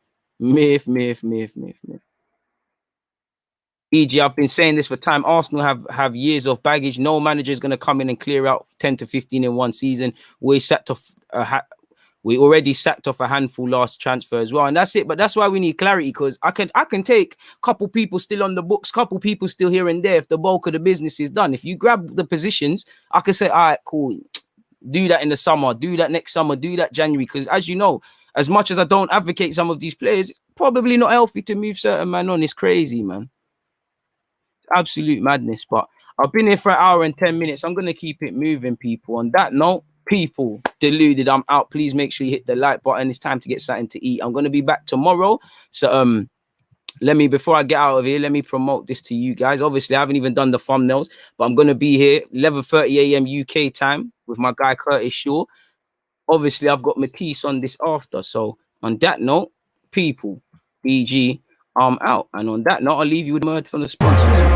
EG, I've been saying this for time. Arsenal have years of baggage. No manager is going to come in and clear out 10 to 15 in one season. We already sacked off a handful last transfer as well, and that's it. But that's why we need clarity, because I can take a couple people still on the books, couple people still here and there if the bulk of the business is done. If you grab the positions, I can say, all right, cool, do that in the summer, do that next summer, do that January. Because as you know, as much as I don't advocate some of these players, it's probably not healthy to move certain man on. It's crazy, man. Absolute madness. But I've been here for an hour and 10 minutes. I'm going to keep it moving, people. On that note, people, Deluded, I'm out. Please make sure you hit the like button. It's time to get something to eat. I'm going to be back tomorrow. So before I get out of here, let me promote this to you guys. Obviously, I haven't even done the thumbnails, but I'm going to be here 11:30 a.m. UK time with my guy Curtis Shaw. Obviously, I've got Matisse on this after. So on that note, people, BG, I'm out. And on that note, I'll leave you with a word from the sponsors.